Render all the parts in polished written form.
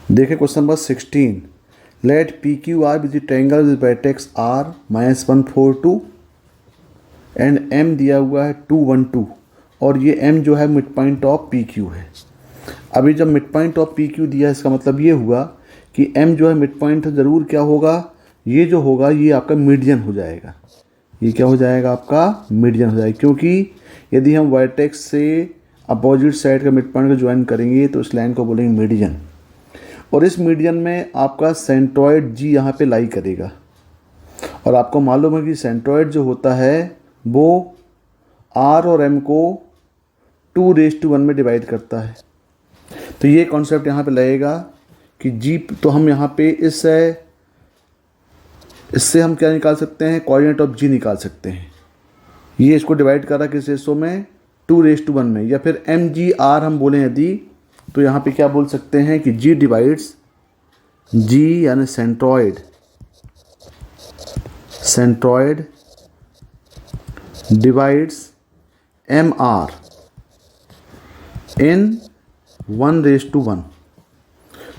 देखिए question number 16, let P Q R with triangle with vertex R -142 and M दिया हुआ है 212 और ये एम जो है midpoint of P Q है। अभी जब midpoint of P Q दिया है इसका मतलब ये हुआ कि एम जो है मिड पॉइंट ज़रूर क्या होगा, ये जो होगा ये आपका मीडियन हो जाएगा। ये क्या हो जाएगा, आपका मीडियन हो जाएगा, क्योंकि यदि हम वर्टेक्स से अपोजिट साइड का मिड पॉइंट को ज्वाइन करेंगे तो इस लाइन को बोलेंगे मीडियन, और इस मीडियन में आपका सेंट्रॉइड जी यहाँ पे लाई करेगा। और आपको मालूम है कि सेंट्रॉइड जो होता है वो आर और एम को 2:1 में डिवाइड करता है। तो ये कॉन्सेप्ट यहाँ पे लगेगा कि जी, तो हम यहाँ पे इससे हम क्या निकाल सकते हैं, कोऑर्डिनेट ऑफ जी निकाल सकते हैं। ये इसको डिवाइड कर रहा है किस रेशो में, 2:1 में, या फिर एम जी आर हम बोलें यदि, तो यहाँ पे क्या बोल सकते हैं कि जी डिवाइड्स जी यानी centroid divides M R in 1:1।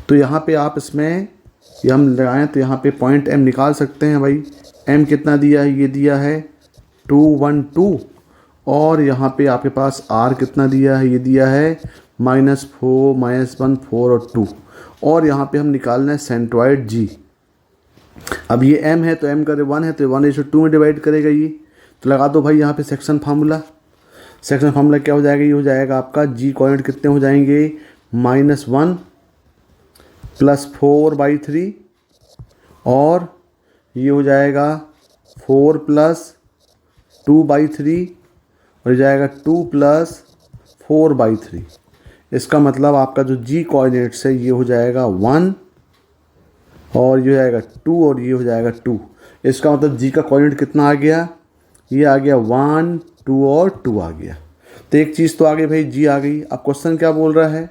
तो यहाँ पे आप इसमें ये हम लगाएं तो यहाँ पे पॉइंट एम निकाल सकते हैं। भाई एम कितना दिया है, ये दिया है 212, और यहाँ पे आपके पास आर कितना दिया है, ये दिया है -4 -1 4 और 2, और यहाँ पे हम निकालना है सेंट्रॉइड जी। अब ये m है तो m का 1 है तो 1:2 में डिवाइड करेगा ये। तो लगा दो भाई यहाँ पे सेक्शन फार्मूला क्या हो जाएगा, ये हो जाएगा आपका जी कोऑर्डिनेट कितने हो जाएंगे, -1 + 4/3, और ये हो जाएगा 4 + 2/3, और ये जाएगा 2 + 4/3। इसका मतलब आपका जो जी कोऑर्डिनेट्स है ये हो जाएगा 1, और ये हो जाएगा 2, और ये हो जाएगा 2। इसका मतलब जी का कोऑर्डिनेट कितना आ गया, ये आ गया 1 2 और 2 आ गया। तो एक चीज़ तो आ गई भाई, जी आ गई। अब क्वेश्चन क्या बोल रहा है,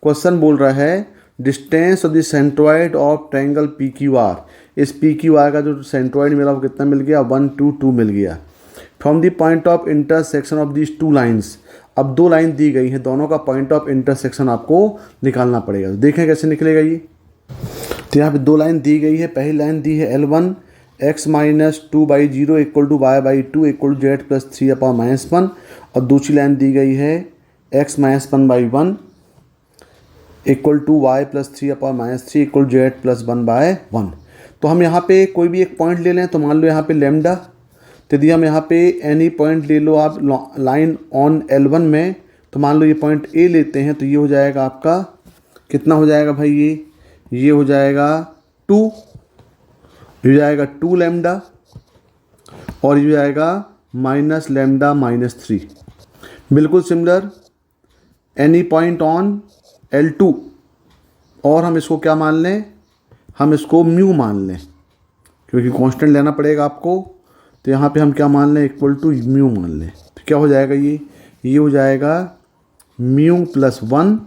क्वेश्चन बोल रहा है distance of the centroid of triangle P Q are. इस पी क्यू आर का जो सेंट्रॉइड मिला वो कितना मिल गया, 1 2 2 मिल गया। From the point of intersection of these two lines. अब दो लाइन दी गई हैं, दोनों का पॉइंट ऑफ इंटरसेक्शन आपको निकालना पड़ेगा। तो देखें कैसे निकलेगा ये। तो यहाँ पे दो लाइन दी गई है। पहली लाइन दी है L1 x - 2/0 = y/2 = z + 3/-1, और दूसरी लाइन दी गई है x - 1/1 = y + 3/-3 = z + 1/1। तो हम यहाँ पे कोई भी एक पॉइंट ले लें, तो मान लो यहाँ पे लैम्डा, तो यदि हम यहाँ पे एनी पॉइंट ले लो आप लाइन ऑन L1 में, तो मान लो ये पॉइंट A लेते हैं, तो ये हो जाएगा आपका कितना हो जाएगा भाई, ये हो जाएगा 2, ये हो जाएगा 2 लैम्डा, और ये हो जाएगा -λ-3। बिल्कुल similar any point on L2, और हम इसको क्या मान लें, हम इसको म्यू मान लें, क्योंकि कांस्टेंट लेना पड़ेगा आपको। तो यहाँ पे हम क्या मान लें, = म्यू मान लें। तो क्या हो जाएगा, ये हो जाएगा म्यू + 1,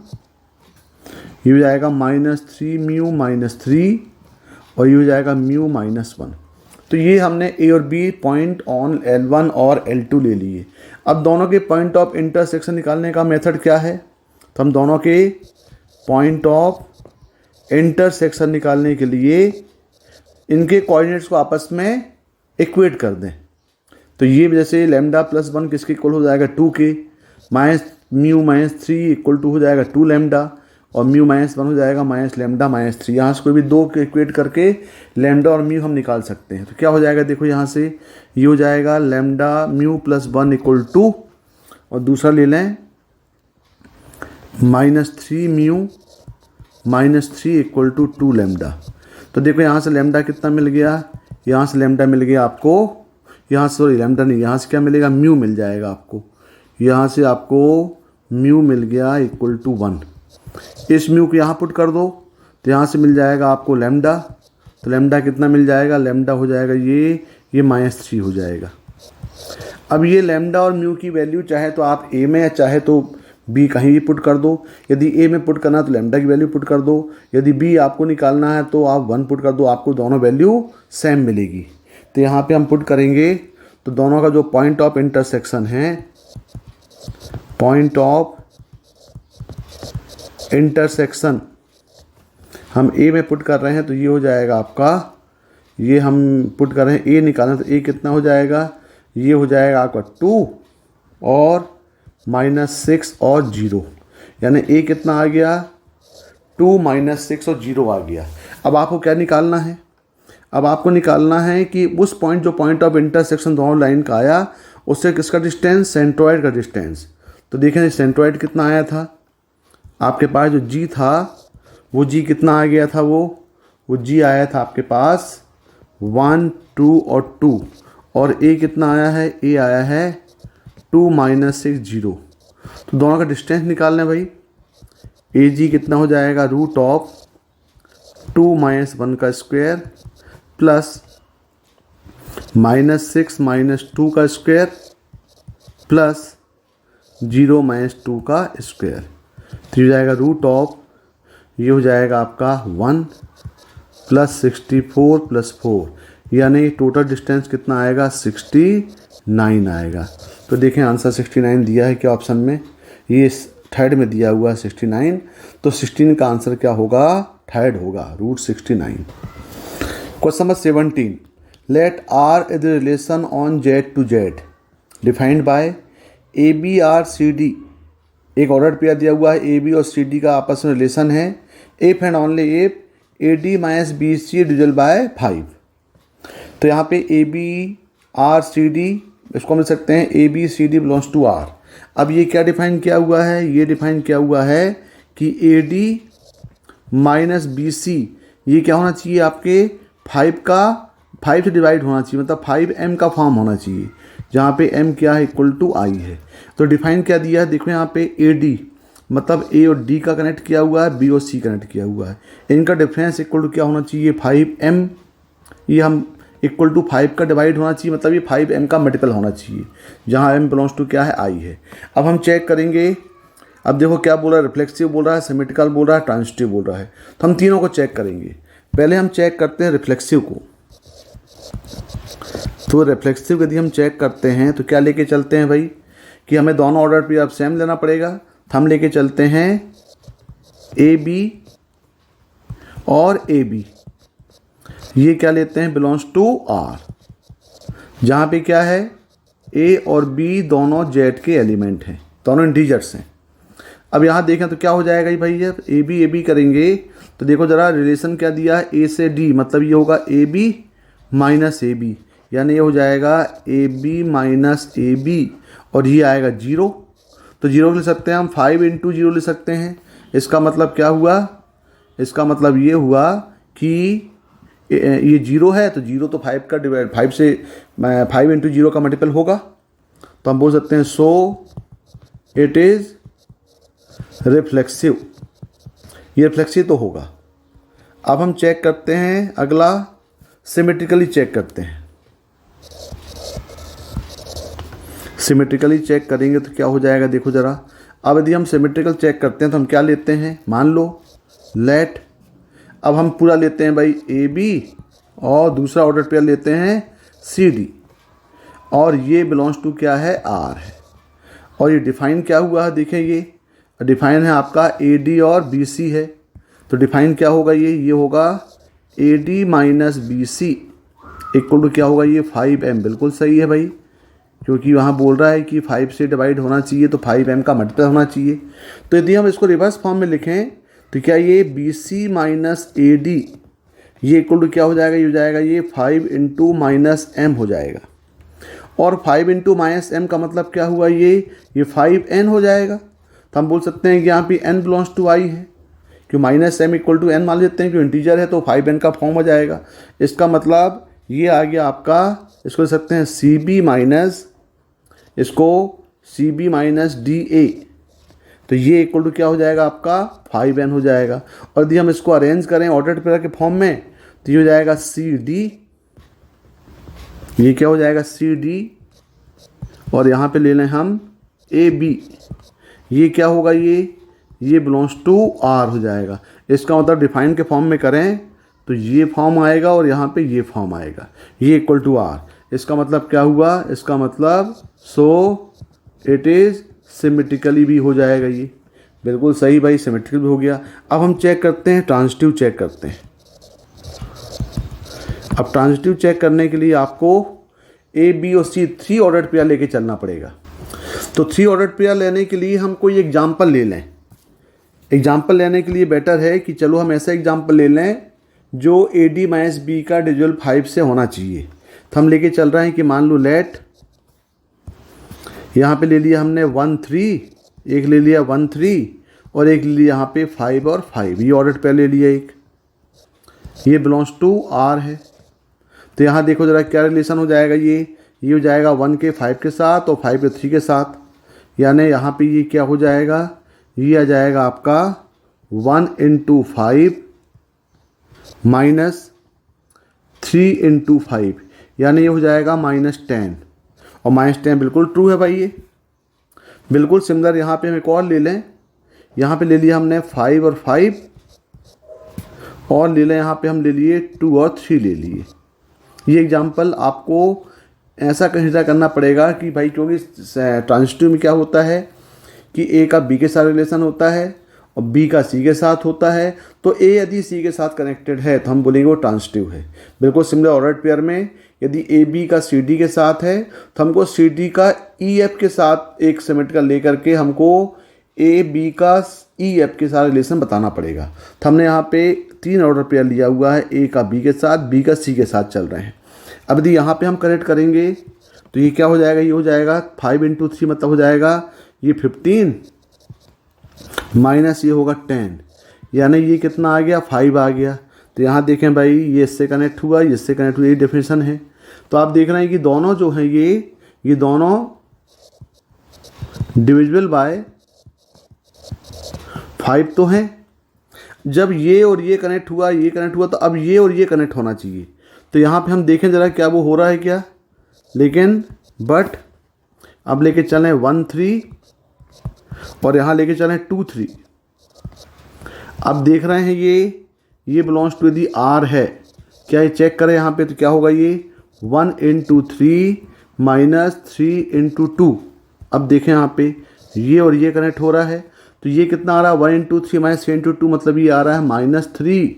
ये हो जाएगा -3 म्यू -3, और ये हो जाएगा म्यू -1। तो ये हमने ए और बी पॉइंट ऑन L1 और L2 ले लिए। अब दोनों के पॉइंट ऑफ इंटरसेक्शन निकालने का मेथड क्या है, तो हम दोनों के पॉइंट ऑफ इंटरसेक्शन निकालने के लिए इनके कोऑर्डिनेट्स को आपस में इक्वेट कर दें। तो ये जैसे λ + 1 किसके इक्वल हो जाएगा, 2 के, म्यू -3 = हो जाएगा 2 लैम्डा, और म्यू -1 हो जाएगा -λ-3। यहाँ से कोई भी दो के इक्वेट करके लैम्डा और म्यू हम निकाल सकते हैं। तो क्या हो जाएगा, देखो यहाँ से ये हो जाएगा λ म्यू + 1 = 2, और दूसरा ले लें -3 म्यू -3 = 2 लैम्डा। तो देखो यहाँ से लैम्डा कितना मिल गया, यहाँ से लैम्डा मिल गया आपको, यहाँ से सॉरी लैम्डा नहीं, यहाँ से क्या मिलेगा, म्यू मिल जाएगा आपको। यहाँ से आपको म्यू मिल गया = 1। इस म्यू को यहाँ पुट कर दो, तो यहाँ से मिल जाएगा आपको लैम्डा। तो लैम्डा कितना मिल जाएगा, लैम्डा हो जाएगा ये -3 हो जाएगा। अब ये लैम्डा और म्यू की वैल्यू चाहे तो आप ए में या चाहे तो बी कहीं भी पुट कर दो। यदि ए में पुट करना है तो लैम्डा की वैल्यू पुट कर दो, यदि बी आपको निकालना है तो आप 1 पुट कर दो, आपको दोनों वैल्यू सेम मिलेगी। तो यहाँ पे हम पुट करेंगे, तो दोनों का जो पॉइंट ऑफ इंटरसेक्शन है, पॉइंट ऑफ इंटरसेक्शन हम ए में पुट कर रहे हैं तो ये हो जाएगा आपका, ये हम पुट कर रहे हैं ए निकालना, तो ए कितना हो जाएगा, ये हो जाएगा आपका 2 और -6 और 0, यानी ए कितना आ गया 2 -6 और 0 आ गया। अब आपको क्या निकालना है, अब आपको निकालना है कि उस पॉइंट जो पॉइंट ऑफ इंटरसेक्शन दोनों लाइन का आया उससे किसका डिस्टेंस, सेंट्रोइड का डिस्टेंस। तो देखें सेंट्रोइड कितना आया था, आपके पास जो जी था वो जी कितना आ गया था, वो जी आया था आपके पास 1 2 और 2, और ए कितना आया है, ए आया है 2 -6 0। तो दोनों का डिस्टेंस निकालना है भाई। ए जी कितना हो जाएगा, √2 - 1 का स्क्वायर प्लस -6 - 2 का स्क्वायर प्लस 0 - 2 का स्क्वायर। तो ये हो जाएगा ये हो जाएगा आपका 1 + 64 + 4, यानी टोटल डिस्टेंस कितना आएगा, 69 आएगा। तो देखें आंसर 69 दिया है क्या ऑप्शन में, ये थर्ड में दिया हुआ है 69, तो 16 का आंसर क्या होगा, थर्ड होगा, √69। Question number 17, let R is the relation on Z to Z defined by ABRCD। एक ऑर्डर पेयर दिया हुआ है, AB और CD का आपस में रिलेशन है, if and only if AD - BC divisible by 5। तो यहाँ पे ABRCD इसको हम लिख सकते हैं ABCD बिलोंग्स टू R। अब ये क्या डिफाइन किया हुआ है, ये डिफाइन किया हुआ है कि AD - BC ये क्या होना चाहिए, आपके 5 से डिवाइड होना चाहिए, मतलब 5m का फॉर्म होना चाहिए, जहाँ पे m क्या है, =i है। तो डिफाइन क्या दिया है, देखो यहाँ पे AD मतलब A और D का कनेक्ट किया हुआ है, B और C कनेक्ट किया हुआ है, इनका डिफरेंस इक्वल टू क्या होना चाहिए, 5m। ये हम इक्वल टू 5 का डिवाइड होना चाहिए, मतलब ये 5m का मल्टीपल होना चाहिए, जहाँ m बिलोंग्स टू क्या है, i है। अब हम चेक करेंगे, अब देखो क्या बोल रहा है, रिफ्लेक्सिव बोल रहा है, सिमेट्रिकल बोल रहा है, ट्रांजिटिव बोल रहा है। तो हम तीनों को चेक करेंगे। पहले हम चेक करते हैं रिफ्लेक्सिव को। तो रिफ्लेक्सिव यदि हम चेक करते हैं तो क्या लेके चलते हैं भाई, कि हमें दोनों ऑर्डर पे अब सेम लेना पड़ेगा। तो हम लेके चलते हैं AB और AB, ये क्या लेते हैं, बिलोंग्स टू R, जहाँ पे क्या है A और B दोनों Z के एलिमेंट हैं, दोनों इंटीजर्स हैं। अब यहाँ देखें तो क्या हो जाएगा ये भाई, जब AB करेंगे तो देखो ज़रा रिलेशन क्या दिया है, A से D, मतलब ये होगा AB - AB, यानी ये हो जाएगा AB - AB, और ये आएगा 0। तो 0 ले सकते हैं हम, 5 × 0 ले सकते हैं। इसका मतलब क्या हुआ, इसका मतलब ये हुआ कि ये 0 है, तो 0 तो 5 का डिवाइड 5 से 5 × 0 का मल्टीपल होगा। तो हम बोल सकते हैं सो इट इज़ रिफ्लेक्सिव, ये रिफ्लेक्सिव तो होगा। अब हम चेक करते हैं, अगला सिमेट्रिकली चेक करते हैं। सिमेट्रिकली चेक करेंगे तो क्या हो जाएगा, देखो ज़रा। अब यदि हम सिमेट्रिकल चेक करते हैं तो हम क्या लेते हैं, मान लो लेट, अब हम पूरा लेते हैं भाई AB और दूसरा ऑर्डर पेयर लेते हैं CD, और ये बिलोंग्स टू क्या है, R है। और ये डिफाइन क्या हुआ है, देखें ये डिफाइन है आपका AD और BC है। तो डिफाइन क्या होगा, ये होगा AD - BC इक्वल टू क्या होगा, ये 5m। बिल्कुल सही है भाई, क्योंकि वहाँ बोल रहा है कि 5 से डिवाइड होना चाहिए, तो 5m का मल्टीपल होना चाहिए। तो यदि हम इसको रिवर्स फॉर्म में लिखें तो क्या ये BC - AD ये इक्वल टू क्या हो जाएगा, ये हो जाएगा ये 5 × -m हो जाएगा। और 5 × -m का मतलब क्या हुआ, ये 5n हो जाएगा। तो हम बोल सकते हैं कि यहाँ पे n बिलोंग्स टू i है, क्यों -m इक्वल टू n मान लेते हैं, क्यों इंटीजर है तो 5n का फॉर्म हो जाएगा। इसका मतलब ये आ गया आपका, इसको लिख सकते हैं CB - DA, तो ये इक्वल टू क्या हो जाएगा आपका, 5n हो जाएगा। और यदि हम इसको अरेंज करें ऑर्डर पेयर के फॉर्म में तो ये हो जाएगा CD, ये क्या हो जाएगा CD, और यहाँ पे ले लें हम AB, ये क्या होगा, ये बिलोंग्स टू R हो जाएगा। इसका मतलब डिफाइन के फॉर्म में करें तो ये फॉर्म आएगा और यहाँ पे ये फॉर्म आएगा, ये इक्वल टू R। इसका मतलब क्या हुआ, इसका मतलब सो इट इज़ सिमेट्रिकली भी हो जाएगा, ये बिल्कुल सही भाई, सिमेट्रिकल भी हो गया। अब हम चेक करते हैं, ट्रांजिटिव चेक करते हैं। अब ट्रांजिटिव चेक करने के लिए आपको ए बी और सी 3 ऑर्डर्ड पेयर लेके चलना पड़ेगा। तो 3 ऑर्डर्ड पेयर लेने के लिए हम कोई एग्जाम्पल ले लें। एग्जाम्पल लेने के लिए बेटर है कि चलो हम ऐसा एग्जाम्पल ले लें जो ए डी माइनस बी का डिविजल 5 से होना चाहिए। तो हम लेके चल रहे हैं कि मान लो लेट, यहाँ पे ले लिया हमने 1 3, एक ले लिया 1 3 और एक ले लिया यहाँ पे 5 और 5, ये ऑर्डर पेयर ले लिया एक, ये बिलोंग्स टू आर है। तो यहाँ देखो ज़रा क्या रिलेशन हो जाएगा, ये हो जाएगा 1 के 5 के साथ और 5 के 3 के साथ, यानी यहाँ पे ये क्या हो जाएगा, ये आ जाएगा आपका 1 × 5 माइनस 3 × 5, यानी ये हो जाएगा -10। और -10 बिल्कुल ट्रू है भाई, ये बिल्कुल सिमिलर। यहाँ पे हम एक और ले लें, यहाँ पे ले लिया हमने 5 और 5 और ले लें यहाँ पे हम ले लिए 2 और 3 ले लिए। ये एग्जाम्पल आपको ऐसा कंसिडर करना पड़ेगा कि भाई, क्योंकि ट्रांजिटिव में क्या होता है कि ए का बी के साथ रिलेशन होता है और बी का सी के साथ होता है। तो ए यदि सी के साथ कनेक्टेड है तो हम बोलेंगे वो ट्रांजिटिव है। बिल्कुल सिमिलर ऑर्डर्ड पेयर में यदि ए बी का सी डी के साथ है तो हमको सी डी का ई एफ के साथ एक सिमेट्रिकल लेकर के हमको ए बी का ई एफ के साथ रिलेशन बताना पड़ेगा। तो हमने यहाँ पे 3 ऑर्डर पेयर लिया हुआ है, ए का बी के साथ, बी का सी के साथ चल रहे हैं। अब यदि यहाँ पे हम करेक्ट करेंगे तो ये क्या हो जाएगा, ये हो जाएगा 5 × 3 मतलब हो जाएगा ये 15 माइनस ये होगा 10, यानी ये कितना आ गया, 5 आ गया। तो यहाँ देखें भाई, ये इससे कनेक्ट हुआ, ये इससे कनेक्ट हुआ, ये डेफिनेशन है। तो आप देख रहे हैं कि दोनों जो हैं ये दोनों डिविजिबल बाय 5 तो हैं। जब ये और ये कनेक्ट हुआ, ये कनेक्ट हुआ, तो अब ये और ये कनेक्ट होना चाहिए। तो यहाँ पे हम देखें ज़रा क्या वो हो रहा है क्या, लेकिन बट अब लेके चलें 1 3 और यहाँ लेके चलें 2 3। अब देख रहे हैं ये बिलोंग्स टू यदि आर है, क्या ये चेक करें यहाँ पे तो क्या होगा, ये 1 × 3 माइनस 3 × 2। अब देखें यहाँ पे ये और ये कनेक्ट हो रहा है, तो ये कितना आ रहा है, 1 × 3 माइनस 3 × 2 मतलब ये आ रहा है -3,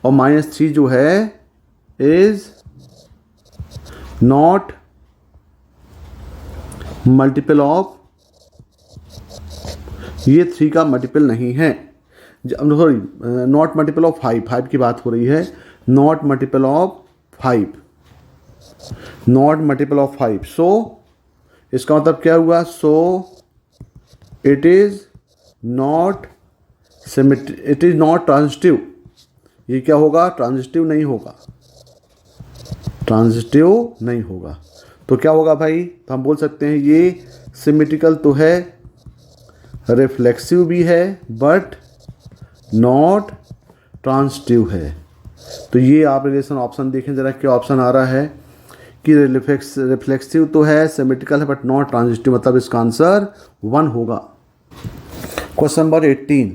और -3 जो है इज नॉट मल्टीपल ऑफ, ये 3 का मल्टीपल नहीं है, सॉरी नॉट मल्टीपल ऑफ 5 की बात हो रही है, not multiple of 5, not multiple of 5। सो इसका मतलब क्या हुआ, so it is not transitive. ये क्या होगा, ट्रांजिटिव नहीं होगा, ट्रांजिटिव नहीं होगा। तो क्या होगा भाई, तो हम बोल सकते हैं ये सिमेट्रिकल तो है, रिफ्लेक्सिव भी है, बट नॉट ट्रांजिटिव है। तो ये आप रिलेशन ऑप्शन देखें ज़रा, क्या ऑप्शन आ रहा है कि रिफ्लेक्सिव तो है, सिमेट्रिकल है, बट नॉट ट्रांजिटिव, मतलब इसका आंसर 1 होगा। Question number 18,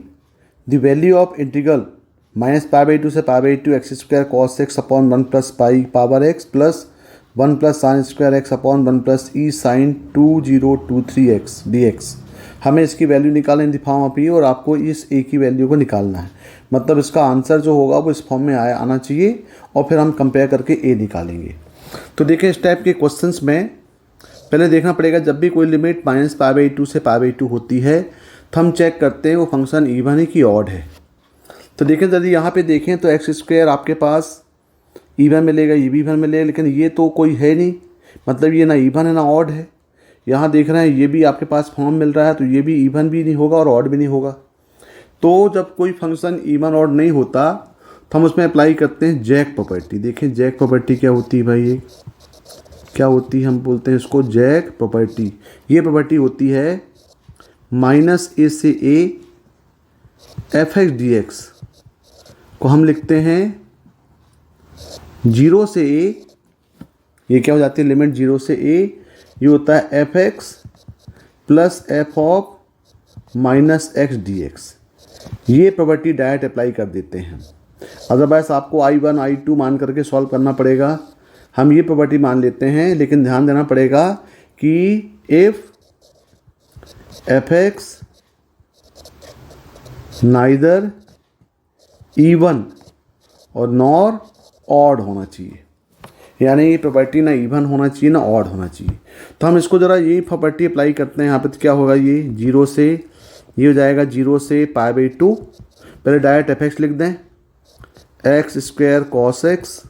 the value of integral -π/2 से π/2 x² cos x upon 1 + π power x plus 1 + sin² x upon 1 + e sin 2023x dx। हमें इसकी वैल्यू निकालें इन द फॉर्म ऑफ ई, और आपको इस ए की वैल्यू को निकालना है। मतलब इसका आंसर जो होगा वो इस फॉर्म में आना चाहिए, और फिर हम कंपेयर करके ए निकालेंगे। तो देखिए, इस टाइप के क्वेश्चंस में पहले देखना पड़ेगा, जब भी कोई लिमिट -π/2 से π/2 होती है तो हम चेक करते हैं वो फंक्शन इवन है कि ऑड है। तो देखें, यदि यहाँ पे देखें तो x² आपके पास इवन मिलेगा, ये भी इवन मिलेगा, लेकिन ये तो कोई है नहीं, मतलब ये ना इवन है ना ऑड है। यहाँ देख रहे हैं ये भी आपके पास फॉर्म मिल रहा है, तो ये भी इवन भी नहीं होगा और ऑड भी नहीं होगा। तो जब कोई फंक्शन इवन ऑड नहीं होता तो हम उसमें अप्लाई करते हैं जैक प्रॉपर्टी। देखें जैक प्रॉपर्टी क्या होती है भाई, ये क्या होती है, हम बोलते हैं इसको जैक प्रॉपर्टी। ये प्रॉपर्टी होती है -a से a f(x) dx को हम लिखते हैं 0 से a, ये क्या हो जाती है लिमिट 0 से a, ये होता है f(x) plus f of -x dx। ये प्रॉपर्टी डायरेक्ट अप्लाई कर देते हैं। अदरवाइज आपको I1 I2 मान करके सॉल्व करना पड़ेगा। हम ये प्रॉपर्टी मान लेते हैं, लेकिन ध्यान देना पड़ेगा कि इफ़ f(x) नाइदर इवन और नॉर ऑड होना चाहिए, यानी ये प्रॉपर्टी ना इवन होना चाहिए ना ऑड होना चाहिए। तो हम इसको ज़रा यही प्रॉपर्टी अप्लाई करते हैं यहाँ पे। तो क्या होगा, ये जीरो से, ये हो जाएगा जीरो से पाई बाई टू। पहले डायरेक्ट एफ एक्स लिख दें, x square cos x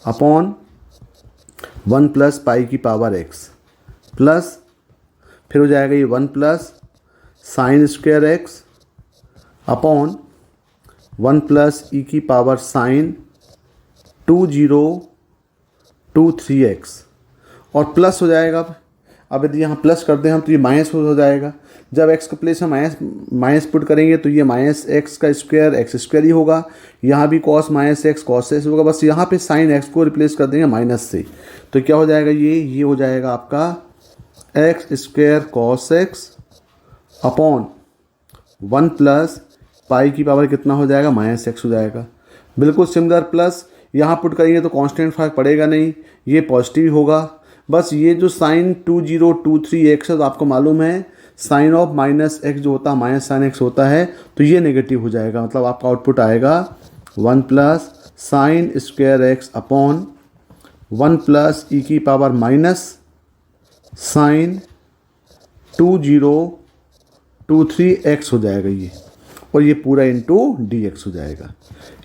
upon 1 plus pi की पावर एक्स, प्लस फिर हो जाएगा ये 1 plus sine square x upon 1 plus e की पावर साइन 2023x और प्लस हो जाएगा। अब यदि यहाँ प्लस कर दें हम तो ये माइनस हो जाएगा। जब x का प्लेस हम माइनस पुट करेंगे तो ये माइनस एक्स का स्क्वायर एक्स स्क्वायर ही होगा। यहाँ भी cos minus x cos x होगा, बस यहाँ पे साइन एक्स को रिप्लेस कर देंगे माइनस से। तो क्या हो जाएगा, ये हो जाएगा आपका x square cos x upon 1 plus pi की पावर कितना हो जाएगा, माइनस एक्स हो जाएगा। बिल्कुल सिमिलर, प्लस यहाँ पुट करेंगे तो कांस्टेंट फर्क पड़ेगा नहीं, ये पॉजिटिव होगा। बस ये जो साइन 2023x है तो आपको मालूम है साइन ऑफ माइनस एक्स जो होता है माइनस साइन एक्स होता है, तो ये नेगेटिव हो जाएगा। मतलब आपका आउटपुट आएगा 1 plus sine square x upon 1 plus e की पावर माइनस साइन 2023x हो जाएगा ये, और ये पूरा इंटू डी एक्स हो जाएगा।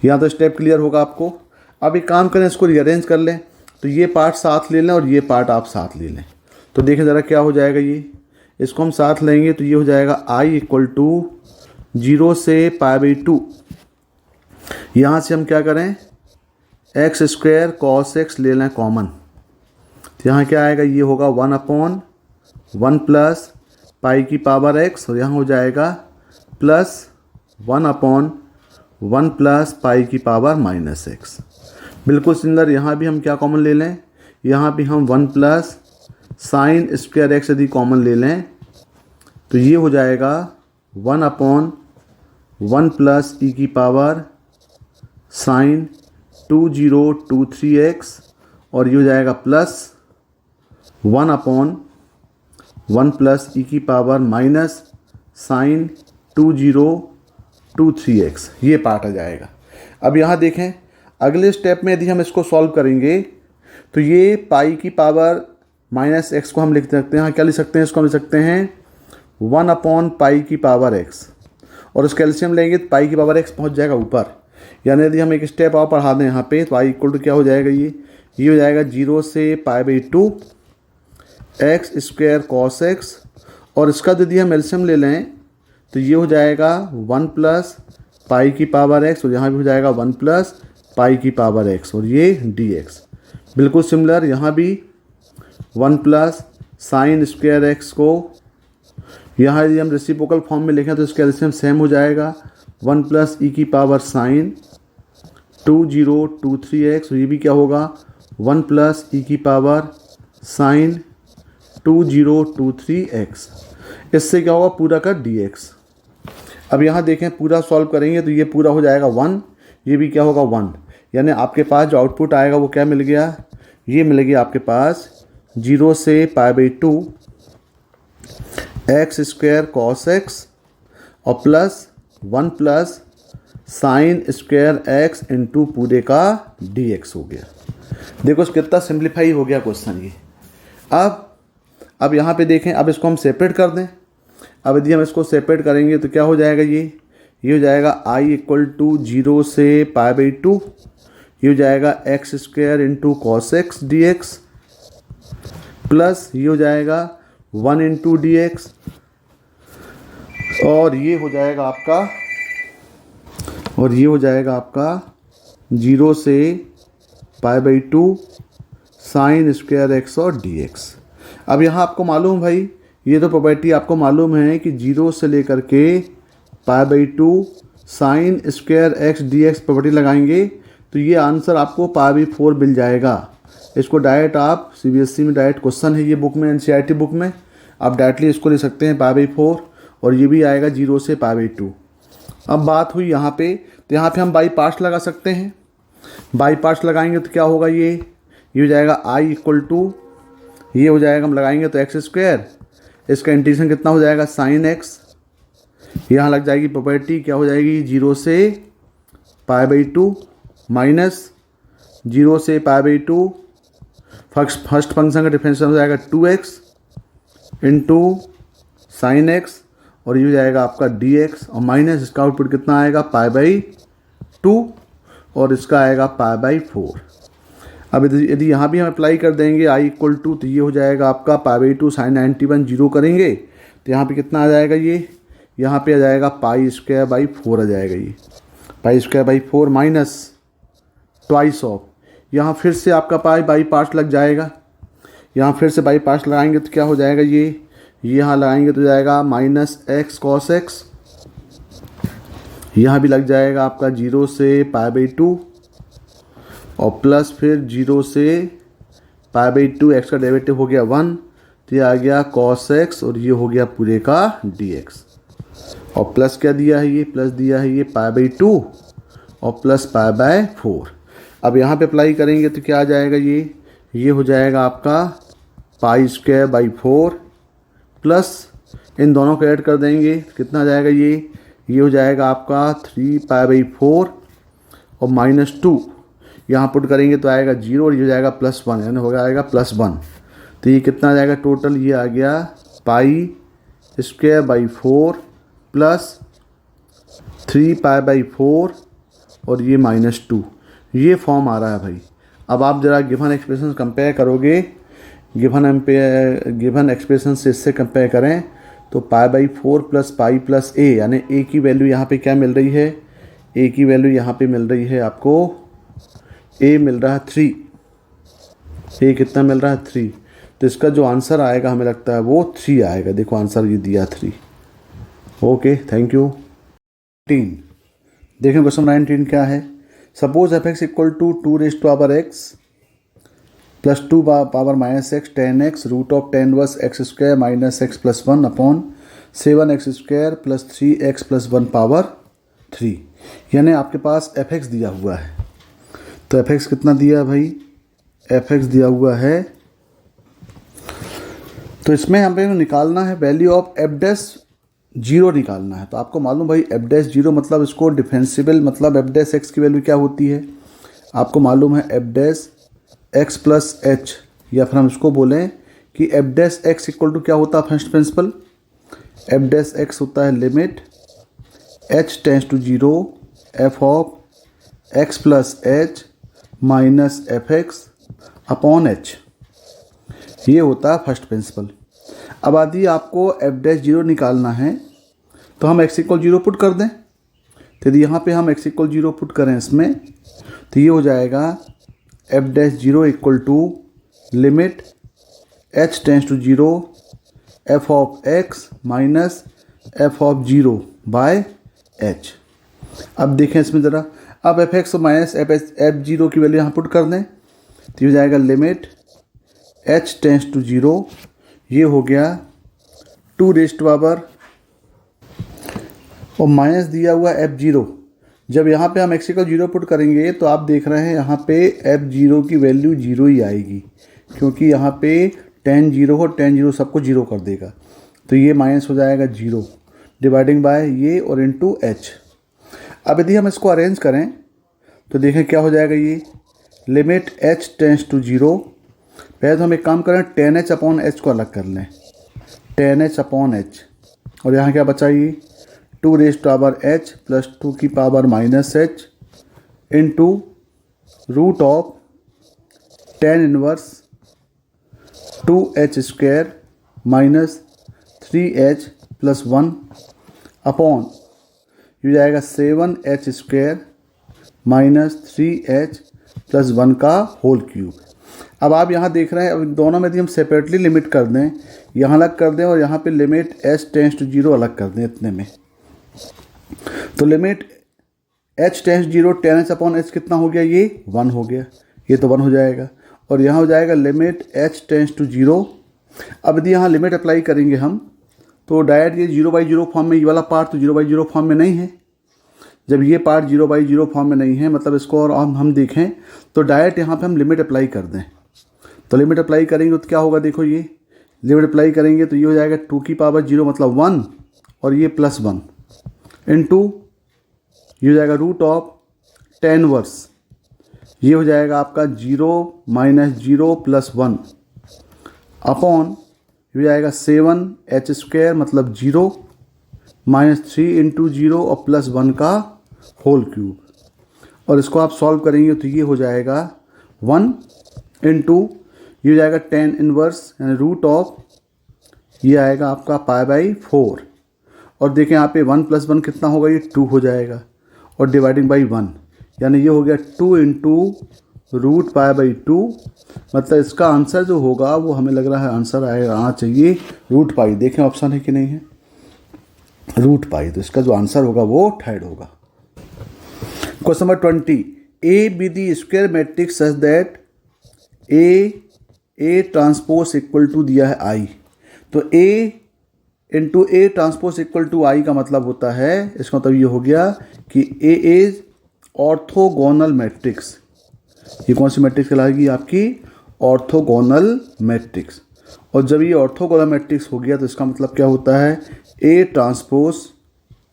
यहाँ तो स्टेप क्लियर होगा आपको। अब एक काम करें, इसको रीअरेंज कर लें। तो ये पार्ट साथ ले लें और ये पार्ट आप साथ ले लें। तो देखें ज़रा क्या हो जाएगा, ये इसको हम साथ लेंगे तो ये हो जाएगा i इक्वल टू 0 से पाई बाई टू। यहाँ से हम क्या करें, एक्स स्क्वायर कॉस एक्स ले लें कॉमन। तो यहाँ क्या आएगा, ये होगा 1 अपॉन 1 प्लस पाई की पावर एक्स और यहाँ हो जाएगा प्लस 1 अपॉन 1 प्लस पाई की पावर माइनस एक्स। बिल्कुल सिमिलर, यहाँ भी हम क्या कॉमन ले लें, यहाँ भी हम 1 प्लस साइन स्क्वायर एक्स यदि कॉमन ले लें तो ये हो जाएगा 1 अपॉन 1 प्लस ई की पावर साइन 2023x और ये हो जाएगा प्लस 1 अपॉन 1 प्लस ई की पावर माइनस साइन 2023x, ये पार्ट आ जाएगा। अब यहाँ देखें अगले स्टेप में यदि हम इसको सॉल्व करेंगे तो ये पाई की पावर माइनस एक्स को हम लिख सकते हैं, यहाँ क्या लिख सकते हैं, इसको हम लिख सकते हैं 1 अपॉन पाई की पावर एक्स और उसका एलसीएम लेंगे तो पाई की पावर एक्स पहुँच जाएगा ऊपर। यानी यदि हम एक स्टेप और बढ़ा दें यहाँ पे तो आई इक्वल टू क्या हो जाएगा, ये हो जाएगा 0 से pi by two x square cos x और इसका यदि हम एलसीएम ले लें तो ये हो जाएगा 1 प्लस पाई की पावर एक्स और यहाँ भी हो जाएगा 1 प्लस पाई की पावर एक्स और ये डी एक्स। बिल्कुल सिमिलर, यहाँ भी 1 प्लस साइन स्क्वायर एक्स को यहाँ यदि हम रेसिप्रोकल फॉर्म में लिखें तो इसका एलसीएम सेम हो जाएगा 1 प्लस ई की पावर साइन 2023x और ये भी क्या होगा 1 प्लस ई की पावर साइन 2023x। इससे क्या होगा, पूरा का dx। अब यहाँ देखें पूरा सॉल्व करेंगे तो ये पूरा हो जाएगा 1, ये भी क्या होगा 1, यानी आपके पास जो आउटपुट आएगा वो क्या मिल गया, ये मिल गया आपके पास 0 से pi by two x square cos x और plus 1 plus sine square x into पूरे का dx हो गया। देखो कितना सिंप्लीफाई हो गया क्वेश्चन ये। अब यहाँ पे देखें, अब इसको हम सेपरेट कर दें। अब यदि हम इसको सेपरेट करेंगे तो क्या हो जाएगा, ये हो जाएगा i इक्वल टू 0 से पाई बाई टू, ये हो जाएगा x square into cos x D x plus ये हो जाएगा 1 इंटू डी एक्स और ये हो जाएगा आपका 0 से pi by to sign square x और डी एक्स। अब यहाँ आपको मालूम भाई, ये तो प्रॉपर्टी आपको मालूम है कि 0 से लेकर के पाई by to sign square x D x property लगाएंगे तो ये आंसर आपको पाई बाई 4 मिल जाएगा। इसको डायरेक्ट आप सीबीएसई में डायरेक्ट क्वेश्चन है ये बुक में, एनसीईआरटी बुक में आप डायरेक्टली इसको ले सकते हैं पाई बाई 4 और ये भी आएगा 0 से पाई बाई टू। अब बात हुई यहाँ पे, तो यहाँ पे हम बाई पार्ट्स लगा सकते हैं। बाई पार्ट्स लगाएंगे तो क्या होगा, ये हो जाएगा i इक्वल टू, ये हो जाएगा हम लगाएंगे तो एक्स स्क्वायर, इसका इंटीग्रेशन कितना हो जाएगा साइन एक्स यहाँ लग जाएगी प्रॉपर्टी, क्या हो जाएगी, 0 से π/2 माइनस 0 से π/2 फर्स्ट फंक्शन का डिफरेंशियल हो जाएगा 2x इंटू साइन एक्स और ये हो जाएगा आपका dx और माइनस इसका आउटपुट कितना आएगा π/2 और इसका आएगा π/4। अब यदि यहाँ भी हम अप्लाई कर देंगे i = 2 तो ये हो जाएगा आपका π/2 sin 91 जीरो करेंगे तो यहाँ पे कितना आ जाएगा, ये यहाँ पे आ जाएगा π²/4 आ जाएगा, ये π²/4 माइनस ट्वाइस ऑफ, यहाँ फिर से आपका पाई बाई पार्ट्स लग जाएगा, यहाँ फिर से बाई पार्ट्स लगाएंगे तो क्या हो जाएगा, ये यहाँ लगाएंगे तो जाएगा -x cos x, यहाँ भी लग जाएगा आपका 0 से π/2 और प्लस फिर 0 से π/2 x का डेरिवेटिव हो गया 1 तो ये आ गया cos x और ये हो गया पूरे का dx और प्लस क्या दिया है, ये प्लस दिया है ये π/2 और प्लस π/4। अब यहाँ पे अप्लाई करेंगे तो क्या आ जाएगा, ये हो जाएगा आपका π²/4 प्लस इन दोनों को ऐड कर देंगे कितना आ जाएगा, ये हो जाएगा आपका 3π/4 और -2 यहाँ पुट करेंगे तो आएगा 0 और ये हो जाएगा +1 यानी हो जाएगा +1 तो ये कितना आ जाएगा टोटल, ये आ गया π² प्लस 3π/4 और ये -2, ये फॉर्म आ रहा है भाई। अब आप ज़रा गिवन एक्सप्रेशन कंपेयर करोगे, गिवन एक्सप्रेशन से इससे कंपेयर करें तो π/4 प्लस पाई प्लस a यानी a की वैल्यू यहाँ पे क्या मिल रही है, a की वैल्यू यहाँ पे मिल रही है आपको, a मिल रहा है 3, a कितना मिल रहा है 3 तो इसका जो आंसर आएगा हमें लगता है वो 3 आएगा। देखो आंसर ये दिया 3। Okay thank you. 19 देखें क्वेश्चन 19 क्या है, suppose f(x) = 2x plus 2 power -x tan x √tan−1 x² - x + 1 upon 7x² plus 3x plus 1 power 3, यानी आपके पास f(x) दिया हुआ है। तो f(x) कितना दिया है भाई, f(x) दिया हुआ है तो इसमें हमें निकालना है वैल्यू ऑफ f'0 निकालना है। तो आपको मालूम भाई f'0 मतलब इसको डिफरेंशिएबल मतलब f' की वैल्यू क्या होती है, आपको मालूम है f' प्लस h, या फिर हम इसको बोलें कि f' = क्या होता है फर्स्ट प्रिंसिपल, f' होता है limit h tends to 0 f of x plus h minus f(x) upon h, ये होता है फर्स्ट प्रिंसिपल। अब यदि आपको f'0 निकालना है तो हम x = 0 पुट कर दें, तो यदि यहाँ पे हम x = 0 पुट करें इसमें तो ये हो जाएगा f'0 = limit h tends to 0 f of x minus f of 0 by h। अब देखें इसमें ज़रा, अब f(x) और माइनस f'0 की वैल्यू यहाँ पुट कर दें तो ये हो जाएगा लिमिट h टेंड्स टू 0, ये हो गया 2 और माइनस दिया हुआ f'0। जब यहाँ पे हम x = 0 पुट करेंगे तो आप देख रहे हैं यहाँ पे f'0 की वैल्यू 0 ही आएगी, क्योंकि यहाँ पे tan 0 हो, tan 0 सबको 0 कर देगा तो ये माइनस हो जाएगा 0 डिवाइडिंग बाय ये और इनटू h। अब यदि हम इसको अरेंज करें तो देखें क्या हो जाएगा, ये लिमिट h टेंड्स टू 0, पहले तो हम एक काम करें tan h अपॉन h को अलग कर लें, tan h अपॉन h और यहाँ क्या बचा, ये 2h प्लस 2 की power -h into root of tan inverse 2h² minus 3h plus 1 upon ये जाएगा 7h² माइनस 3h प्लस 1 का होल क्यूब। अब आप यहाँ देख रहे हैं, अब दोनों में यदि हम सेपरेटली लिमिट कर दें, यहाँ अलग कर दें और यहाँ पे लिमिट h टेंड्स टू 0 अलग कर दें इतने में, तो limit h tends 0 tan h upon h कितना हो गया, ये 1 हो गया, ये तो 1 हो जाएगा और यहाँ हो जाएगा लिमिट h टेंड्स टू 0। अब यदि यहाँ लिमिट अप्लाई करेंगे हम तो डायरेक्ट ये 0/0 फॉर्म में, ये वाला पार्ट तो 0/0 फॉर्म में नहीं है, जब ये पार्ट 0/0 फॉर्म में नहीं है मतलब इसको और हम देखें तो डायरेक्ट यहाँ पे हम लिमिट अप्लाई कर दें, तो लिमिट अप्लाई करेंगे तो क्या होगा, देखो ये लिमिट अप्लाई करेंगे तो ये हो जाएगा 2 की पावर 0 मतलब 1 और ये प्लस 1 इनटू ये हो जाएगा रूट ऑफ टेन वर्स, ये हो जाएगा आपका 0 माइनस 0 प्लस 1 अपॉन ये हो जाएगा 7h² मतलब 0 माइनस 3 इंटू 0 और प्लस 1 का होल क्यूब। और इसको आप सॉल्व करेंगे तो ये हो जाएगा 1 इंटू ये हो जाएगा 10 इनवर्स यानी रूट ऑफ ये आएगा आपका π/4। और देखें यहाँ पे 1 प्लस 1 कितना होगा, ये 2 हो जाएगा और डिवाइडिंग बाई 1 यानी ये हो गया 2 इंटू रूट π/2। मतलब इसका आंसर जो होगा वो हमें लग रहा है आंसर आना चाहिए रूट पाई। देखें ऑप्शन है कि नहीं है, रूट पाई। तो इसका जो आंसर होगा वो थर्ड होगा। Question number 20, A be the square matrix such that A transpose equal to दिया है आई। तो A into A transpose equal to I का मतलब होता है, इसका मतलब ये हो गया कि ए इज ऑर्थोगोनल मैट्रिक्स। ये कौन सी मैट्रिक्स कहलाएगी आपकी, ऑर्थोगोनल मैट्रिक्स। और जब ये ऑर्थोगोनल मैट्रिक्स हो गया तो इसका मतलब क्या होता है, A transpose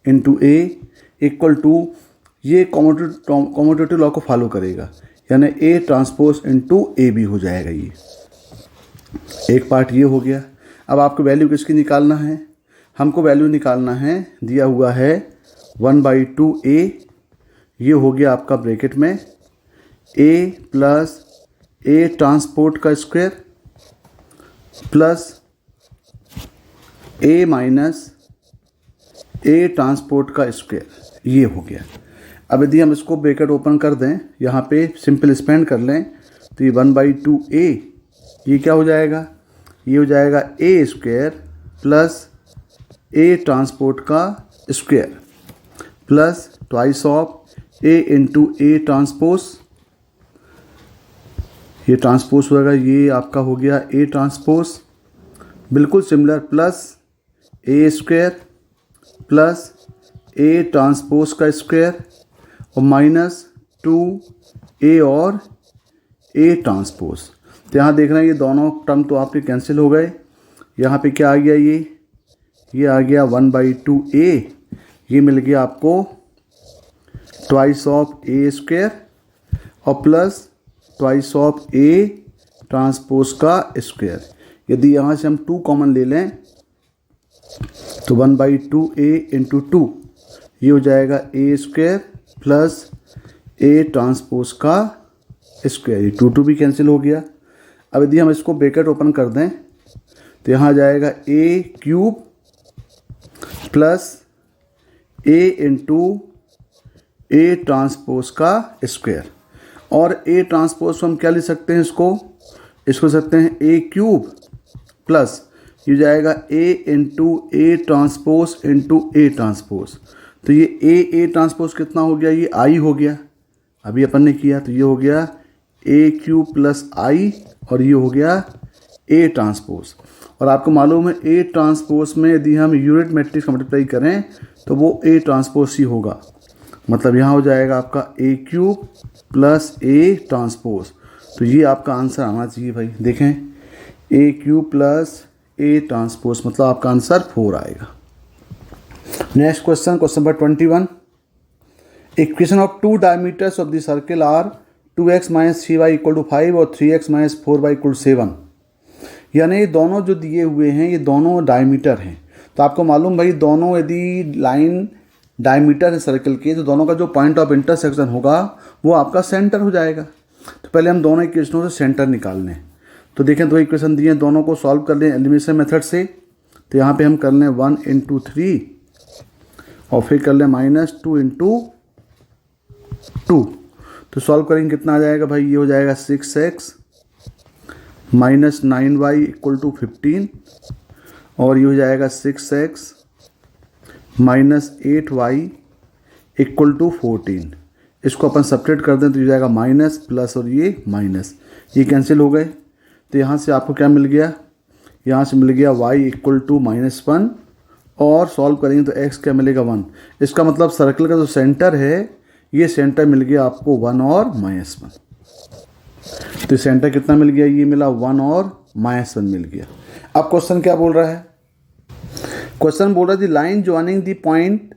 into A equal to ये कॉम्यूटेटिव लॉ को फॉलो करेगा, यानी A transpose into A B हो जाएगा। ये एक पार्ट ये हो गया। अब आपको वैल्यू किसकी निकालना है, हमको वैल्यू निकालना है, दिया हुआ है 1/2a, ये हो गया आपका ब्रैकेट में a प्लस ए ट्रांसपोर्ट का square plus a minus A transport का स्क्वायर, ये हो गया। अब यदि हम इसको ब्रैकेट ओपन कर दें, यहाँ पे सिंपल एक्सपेंड कर लें तो ये 1/2a ये क्या हो जाएगा, ये हो जाएगा ए स्क्वायर प्लस ए ट्रांसपोर्ट का square plus twice of A into A transpose, ये ट्रांसपोज होगा, ये आपका हो गया ए ट्रांसपोज बिल्कुल similar plus A square plus A transpose का स्क्वायर और माइनस 2a और ए ट्रांसपोज। तो यहाँ देख रहे हैं ये दोनों टर्म तो आपके कैंसिल हो गए। यहाँ पे क्या आ गया, ये आ गया 1/2a, ये मिल गया आपको ट्वाइस ऑफ ए स्क्वायर और plus twice of A transpose का स्क्वायर। यदि यहाँ से हम 2 कॉमन ले लें तो 1/2a इंटू 2 ये हो जाएगा ए स्क्वायर प्लस ए ट्रांसपोज का स्क्वायर, ये 2 भी कैंसिल हो गया। अब यदि हम इसको ब्रैकेट ओपन कर दें तो यहाँ जाएगा A cube plus A into A transpose का स्क्वायर। और ए ट्रांसपोज को हम क्या लिख सकते हैं, इसको लिख सकते हैं ए क्यूब प्लस ये जाएगा A into A transpose into A transpose. तो ये ए ट्रांसपोज कितना हो गया, ये आई हो गया, अभी अपन ने किया, तो ये हो गया ए क्यूब प्लस आई और ये हो गया ए ट्रांसपोज। और आपको मालूम है ए ट्रांसपोज में यदि हम यूनिट मैट्रिक्स मल्टीप्लाई करें तो वो ए ट्रांसपोज ही होगा। मतलब यहाँ हो जाएगा आपका A cube plus A transpose. तो ये आपका आंसर आना चाहिए भाई। देखें A cube plus A transpose मतलब आपका आंसर 4 आएगा। Next question, question number 21, equation of 2 diameters of the circle are 2x minus 3y equal to 5 और 3x minus 4y equal to 7। यानी दोनों जो दिए हुए हैं ये दोनों डायमीटर हैं। तो आपको मालूम भाई दोनों यदि लाइन डायमीटर है सर्कल के तो दोनों का जो पॉइंट ऑफ इंटरसेक्शन होगा वो आपका सेंटर हो जाएगा। तो पहले हम दोनों इक्वेशनों से सेंटर निकाल लें। तो देखें 2 इक्वेशन दिए हैं, दोनों को सॉल्व कर लें एलिमिनेशन मेथड से। तो यहाँ पे हम कर लें 1 इंटू 3 और फिर कर लें -2 इंटू 2। तो सॉल्व करेंगे कितना आ जाएगा भाई, ये हो जाएगा 6x minus 9y equal to 15 और ये हो जाएगा 6x minus 8y equal to 14। इसको अपन सब्ट्रैक्ट कर दें तो ये जाएगा माइनस प्लस और ये माइनस, ये कैंसिल हो गए। तो यहाँ से आपको क्या मिल गया, यहाँ से मिल गया y इक्वल टू -1 और सॉल्व करेंगे तो x क्या मिलेगा 1। इसका मतलब सर्कल का जो सेंटर है ये सेंटर मिल गया आपको 1 और -1। तो सेंटर कितना मिल गया, ये मिला 1 और -1 मिल गया। अब क्वेश्चन क्या बोल रहा है, क्वेश्चन बोल रहा है the line joining the point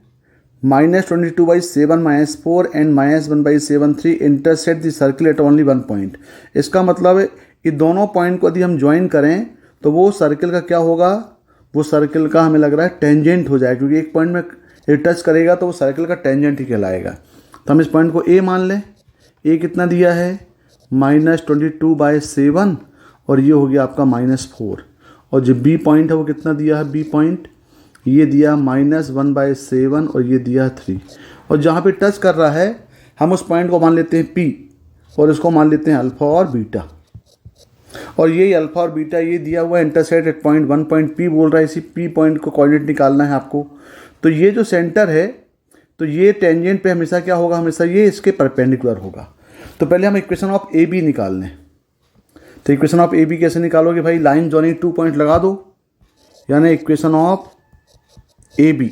-22/7 -4 and -1/7 3 intersect the circle eight only one point. इसका मतलब है ये दोनों पॉइंट को यदि हम ज्वाइन करें तो वो सर्किल का क्या होगा, वो सर्किल का हमें लग रहा है टेंजेंट हो जाएगा, क्योंकि एक पॉइंट में ये टच करेगा तो वो सर्किल का टेंजेंट ही कहलाएगा। तो हम इस पॉइंट को ए मान लें। ए कितना दिया है, -22/7 और ये हो गया आपका -4। और जो बी पॉइंट है वो कितना दिया है, बी पॉइंट ये दिया -1/7 और ये दिया 3। और जहाँ पे टच कर रहा है हम उस पॉइंट को मान लेते हैं पी और इसको मान लेते हैं अल्फ़ा और बीटा। और ये अल्फ़ा और बीटा ये दिया हुआ है intersect at point 1 point P बोल रहा है, इसी पी पॉइंट को कोऑर्डिनेट निकालना है आपको। तो ये जो सेंटर है तो ये टेंजेंट पे हमेशा क्या होगा, हमेशा ये इसके परपेंडिकुलर होगा। तो पहले हम इक्वेशन ऑफ ए बी निकाल लें। तो इक्वेशन ऑफ ए बी कैसे निकालोगे भाई, लाइन जॉइनिंग 2 पॉइंट लगा दो, यानी इक्वेशन ऑफ ए बी।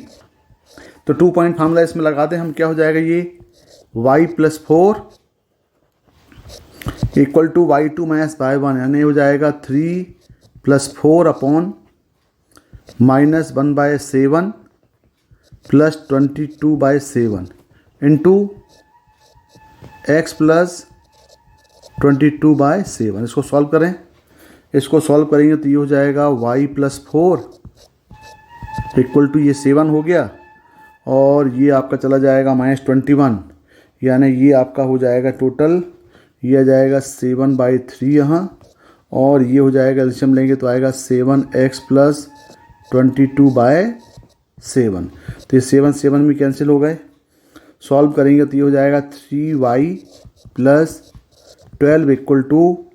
तो 2 पॉइंट फार्मूला इसमें लगा दें हम, क्या हो जाएगा ये y+4 equal to y2 - y1, यानी हो जाएगा 3+4 upon -1/7 plus 22/7 into x plus 22/7। इसको सॉल्व करें, इसको सॉल्व करेंगे तो ये हो जाएगा y+4 इक्वल टू ये 7 हो गया और ये आपका चला जाएगा -21, यानी ये आपका हो जाएगा टोटल, ये आ जाएगा 7/3 यहाँ, और ये हो जाएगा एलसीएम लेंगे तो आएगा 7x प्लस 22/7। तो ये 7 में कैंसिल हो गए। सॉल्व करेंगे तो ये हो जाएगा 3y प्लस 12 इक्वल टू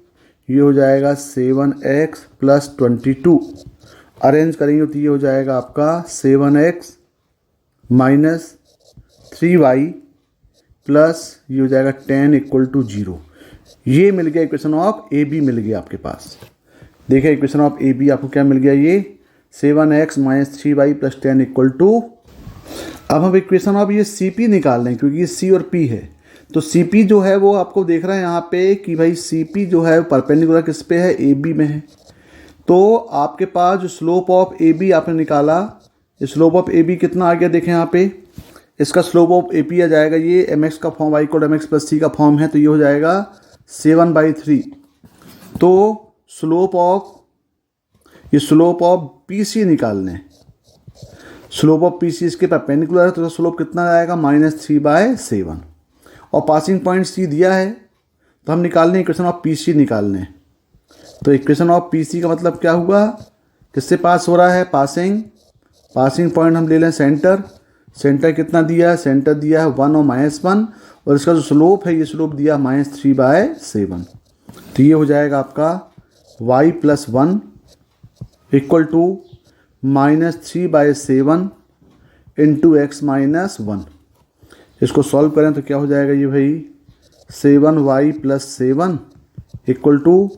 ये हो जाएगा 7x प्लस 22। अरेंज करेंगे तो ये हो जाएगा आपका 7x माइनस 3y प्लस ये हो जाएगा 10 इक्वल टू 0। ये मिल गया इक्वेशन ऑफ ए बी, मिल गया आपके पास। देखिए इक्वेशन ऑफ ए बी आपको क्या मिल गया, ये 7x minus 3y plus 10 equal to. अब हम इक्वेशन ऑफ ये सी पी निकाल लें, क्योंकि ये सी और पी है। तो सी पी जो है वो आपको देख रहे हैं यहाँ पे कि भाई सी पी जो है परपेंडिकुलर किस पे है, ए बी में है। तो आपके पास जो स्लोप ऑफ ए बी आपने निकाला, स्लोप ऑफ ए बी कितना आ गया देखें यहाँ पे, इसका स्लोप ऑफ ए पी आ जाएगा ये एम एक्स का फॉर्म y को mx प्लस सी का फॉर्म है, तो ये हो जाएगा 7/3। तो स्लोप ऑफ पी सी निकाल लें। स्लोप ऑफ पी सी इसके परपेंडिकुलर है तो स्लोप कितना आएगा, -3/7। और पासिंग पॉइंट सी दिया है तो हम निकाल लें इक्वेशन ऑफ पी सी निकाल लें। तो इक्वेशन ऑफ पी सी का मतलब क्या हुआ, किससे पास हो रहा है, पासिंग पॉइंट हम ले लें सेंटर। सेंटर कितना दिया है, सेंटर दिया है 1 और -1, और इसका जो स्लोप है ये स्लोप दिया -3/7। तो ये हो जाएगा आपका y+1 equal to -3/7 into x - 1। इसको सॉल्व करें तो क्या हो जाएगा ये भाई 7y + 7 इक्वल टू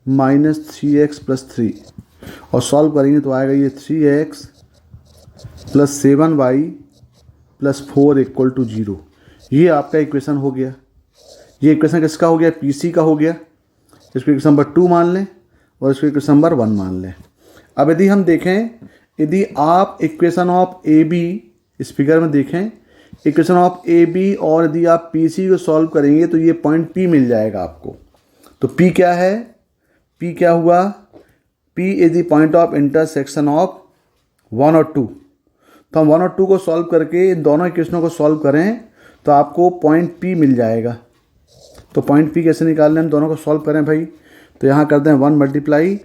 -3x + 3, और सॉल्व करेंगे तो आएगा ये 3x + 7y + 4 इक्वल टू 0। ये आपका इक्वेशन हो गया। ये इक्वेशन किसका हो गया, पीसी का हो गया। इसको इक्वेशन नंबर 2 मान लें और इसको इक्वेशन नंबर 1 मान लें। अब यदि हम देखें, यदि आप इक्वेशन ऑफ ए बी इस फिगर में देखें, इक्वेशन ऑफ ए बी और यदि आप पी सी को सॉल्व करेंगे तो ये पॉइंट पी मिल जाएगा आपको। तो पी क्या है, पी क्या हुआ, P is the point of intersection of 1 और 2। तो हम 1 और 2 को सॉल्व करके इन दोनों इक्वेशनों को सॉल्व करें तो आपको पॉइंट पी मिल जाएगा। तो पॉइंट पी कैसे निकालने, हम दोनों को सॉल्व करें भाई। तो यहाँ कर दें 1 ×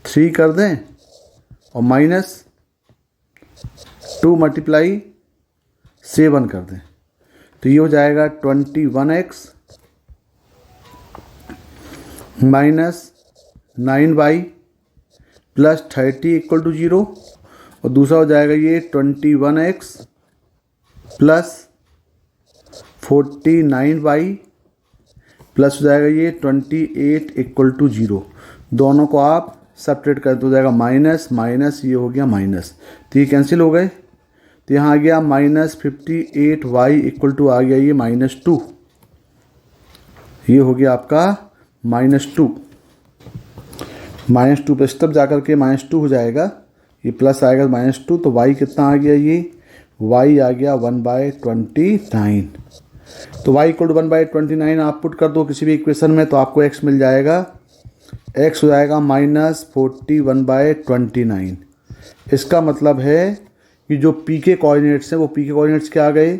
3 कर दें और -2 × 7 कर दें। तो ये हो जाएगा 21x minus 9y plus 30 equal to 0, और दूसरा हो जाएगा ये 21x प्लस 49y प्लस हो जाएगा ये 28 इक्वल टू 0। दोनों को आप सब्ट्रैक्ट कर तो हो जाएगा माइनस माइनस, ये हो गया माइनस, तो ये कैंसिल हो गए। तो यहाँ आ गया -58y इक्वल टू आ गया ये -2। ये हो गया आपका -2 प्लस तब जा कर के -2 हो जाएगा, ये प्लस आएगा -2। तो y कितना आ गया, ये y आ गया 1/29। तो y इक्वल टू 1/29 आप पुट कर दो किसी भी इक्वेशन में तो आपको x मिल जाएगा, x हो जाएगा -41/29। इसका मतलब है कि जो p के कोऑर्डिनेट्स हैं वो p के कोऑर्डिनेट्स क्या आ गए,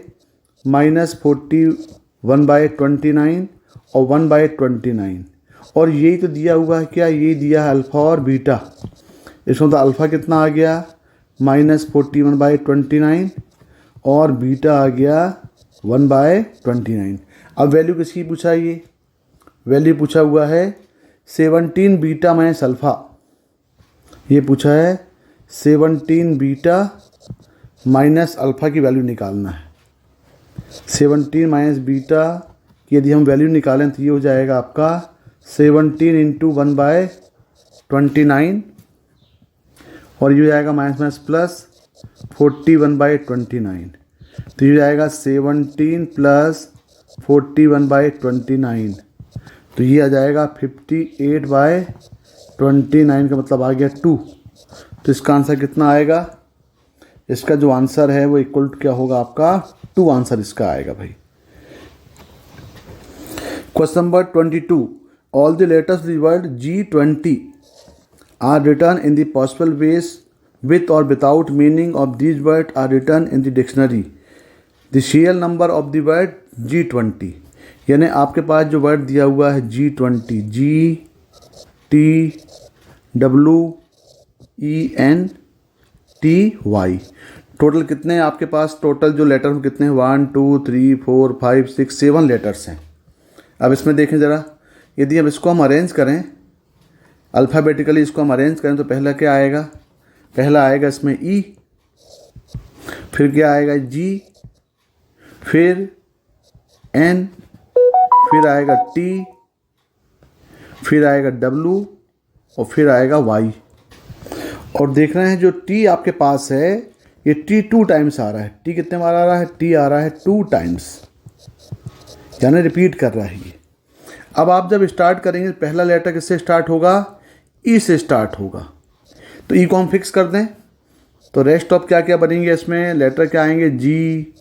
-41/29 और 1/29। और यही तो दिया हुआ है, क्या ये दिया है अल्फ़ा और बीटा। इसमें तो अल्फ़ा कितना आ गया -41/29 और बीटा आ गया 1/29। अब वैल्यू किसकी पूछा है, ये वैल्यू पूछा हुआ है 17 बीटा माइनस अल्फ़ा। ये पूछा है 17 बीटा माइनस अल्फ़ा की वैल्यू निकालना है। 17 माइनस बीटा की यदि हम वैल्यू निकालें तो ये हो जाएगा आपका 17 इंटू 1/29 और ये हो जाएगा माइनस माइनस प्लस 41/29। तो ये हो जाएगा 17 प्लस 41/29, तो ये आ जाएगा 58/29 का मतलब आ गया 2। तो इसका आंसर कितना आएगा, इसका जो आंसर है वो इक्वल टू क्या होगा आपका 2 आंसर इसका आएगा भाई। Question number 22, all the letters of the word G20 are written in the possible ways with or without meaning of these words are written in the dictionary. The serial number of the word G20, यानी आपके पास जो word दिया हुआ है G20, GTWENTY, total कितने हैं आपके पास, total जो लेटर कितने हैं 1 2 3 4 5 6 7 लेटर्स हैं। अब इसमें देखें ज़रा, यदि अब इसको हम अरेंज करें अल्फ़ाबेटिकली, इसको हम अरेंज करें तो पहला क्या आएगा, पहला आएगा इसमें ई, फिर क्या आएगा जी, फिर एन, फिर आएगा टी, फिर आएगा डब्लू और फिर आएगा वाई। और देख रहे हैं जो टी आपके पास है ये टी 2 टाइम्स आ रहा है। टी कितने बार आ रहा है, टी आ रहा है 2 टाइम्स, यानी रिपीट कर रहा है ये। अब आप जब स्टार्ट करेंगे पहला लेटर किससे स्टार्ट होगा, ई से स्टार्ट होगा। तो ई को हम फिक्स कर दें तो रेस्ट ऑफ क्या क्या बनेंगे, इसमें लेटर क्या आएंगे जी,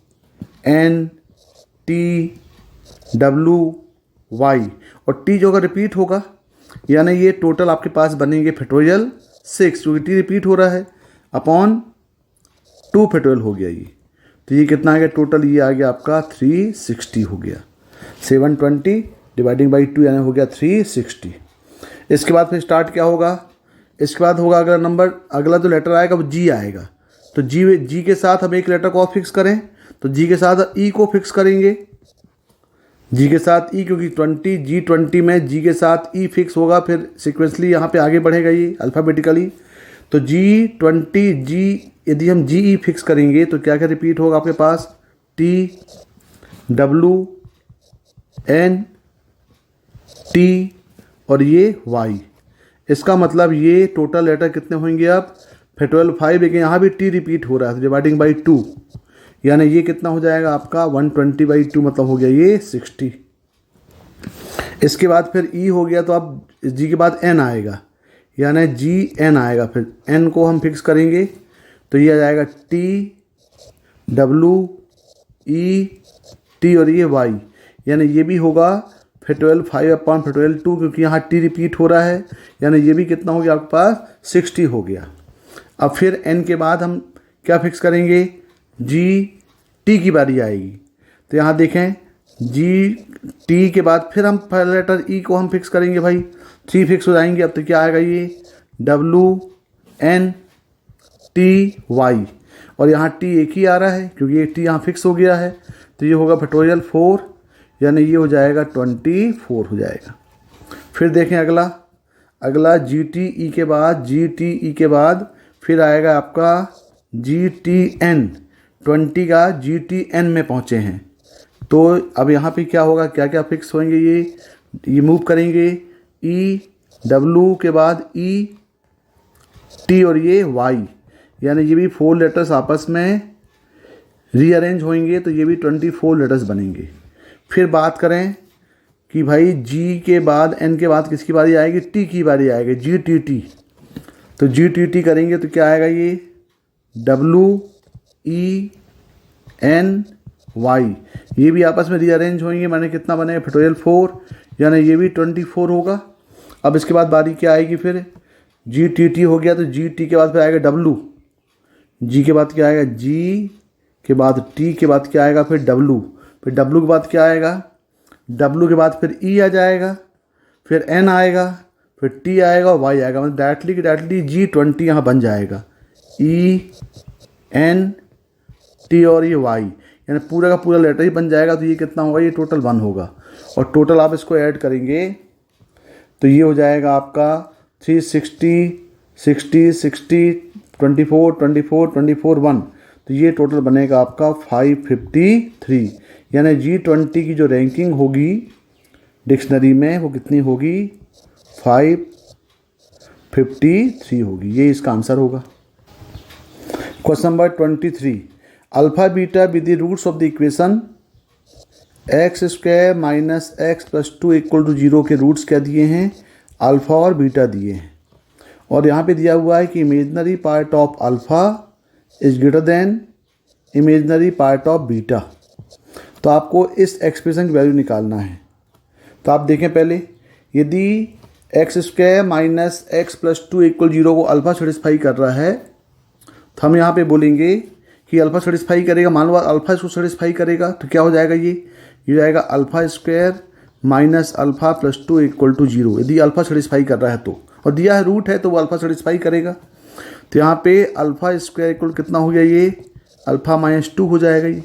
एन, टी, डब्लू, वाई। और टी जो अगर रिपीट होगा यानी ये टोटल आपके पास बनेंगे फैक्टोरियल 6, क्योंकि टी रिपीट हो रहा है अपॉन 2 फैक्टोरियल हो गया ये। तो ये कितना आ गया टोटल, ये आ गया आपका 360 हो गया। 720 डिवाइडिंग बाई 2 यानी हो गया 360। इसके बाद फिर स्टार्ट क्या होगा, इसके बाद होगा अगला नंबर, अगला जो लेटर आएगा वो जी आएगा। तो जी के साथ हम एक लेटर को और फिक्स करें तो जी के साथ ई को फिक्स करेंगे, जी के साथ ई, क्योंकि G20 में जी के साथ ई फिक्स होगा, फिर सिक्वेंसली यहाँ पे आगे बढ़ेगा ये अल्फ़ाबेटिकली। तो G20 जी, यदि हम जी ई फिक्स करेंगे तो क्या क्या रिपीट होगा आपके पास, टी, डब्लू, एन, टी और ये वाई। इसका मतलब ये टोटल लेटर कितने होंगे अब फैक्टोरियल 5, लेकिन यहाँ भी टी रिपीट हो रहा है डिवाइडिंग बाई 2, यानी ये कितना हो जाएगा आपका 120/2 मतलब हो गया ये 60। इसके बाद फिर ई हो गया तो अब जी के बाद एन आएगा, यानी जी एन आएगा। फिर एन को हम फिक्स करेंगे तो ये आ जाएगा टी, डब्लू, ई, टी और ये वाई, यानी ये भी होगा फैक्टोरियल 5 अपॉन फैक्टोरियल 2, क्योंकि यहाँ टी रिपीट हो रहा है, यानी ये भी कितना हो गया आपके पास 60 हो गया। अब फिर एन के बाद हम क्या फिक्स करेंगे, जी टी की बारी आएगी। तो यहाँ देखें जी टी के बाद फिर हम पहला लेटर ई को हम फिक्स करेंगे भाई, 3 फिक्स हो जाएंगे। अब तो क्या आएगा ये डब्लू, एन, टी, वाई, और यहाँ टी एक ही आ रहा है क्योंकि एक टी यहाँ फिक्स हो गया है। तो ये होगा फैक्टोरियल 4, यानी ये हो जाएगा 24 हो जाएगा। फिर देखें अगला जी टी ई के बाद फिर आएगा आपका जी टी एन, 20 का जी टी एन में पहुँचे हैं। तो अब यहाँ पे क्या होगा, क्या क्या फिक्स होंगे, ये मूव करेंगे, ई, डब्लू के बाद ई, टी और ये वाई, यानी ये भी 4 लेटर्स आपस में रीअरेंज होंगे तो ये भी 24 लेटर्स बनेंगे। फिर बात करें कि भाई जी के बाद एन के बाद किसकी बारी आएगी, टी की बारी आएगी, जी टी टी। तो जी टी टी करेंगे तो क्या आएगा, ये डब्लू, ई, एन वाई, ये भी आपस में रीअरेंज होंगे, मैंने कितना बनेगा फैक्टोरियल 4, यानी ये भी 24 होगा। अब इसके बाद बारी क्या आएगी फिर, जी टी टी हो गया, तो जी टी के बाद फिर आएगा डब्लू, जी के बाद क्या आएगा, जी के बाद टी के बाद क्या आएगा फिर डब्लू, फिर डब्लू के बाद क्या आएगा, डब्लू के बाद फिर ई आ जाएगा, फिर एन आएगा, फिर टी आएगा और वाई आएगा, मतलब डायरेक्टली G20 यहाँ बन जाएगा, ई एन टी और ये वाई, यानी पूरा का पूरा लेटर ही बन जाएगा। तो ये कितना होगा, ये टोटल 1 होगा, और टोटल आप इसको ऐड करेंगे तो ये हो जाएगा आपका 360 60 60 24 24 24 1, तो ये टोटल बनेगा आपका 553, यानी G20 की जो रैंकिंग होगी डिक्शनरी में वो कितनी होगी, 553 होगी। ये इसका आंसर होगा। Question number 23, alpha beta with the roots of the equation X square minus X plus 2 equal to 0 के रूट्स क्या दिए हैं, अल्फ़ा और बीटा दिए हैं, और यहाँ पे दिया हुआ है कि imaginary part of alpha is greater than imaginary part of beta. तो आपको इस एक्सप्रेशन की वैल्यू निकालना है। तो आप देखें पहले, यदि x square minus X plus 2 equal 0 को अल्फ़ा सेटिस्फाई कर रहा है, तो हम यहाँ पे बोलेंगे कि अल्फ़ा सेटिस्फाई करेगा, मान लो अल्फ़ा इसको सेटिस्फाई करेगा, तो क्या हो जाएगा, ये जाएगा alpha square minus alpha plus 2 equal to 0, यदि अल्फ़ा सेटिस्फाई कर रहा है तो, और दिया है रूट है तो वो अल्फ़ा सेटिस्फाई करेगा। तो यहाँ पे अल्फ़ा स्क्वायर इक्वल कितना हो गया, ये अल्फ़ा माइनस 2 हो जाएगा, ये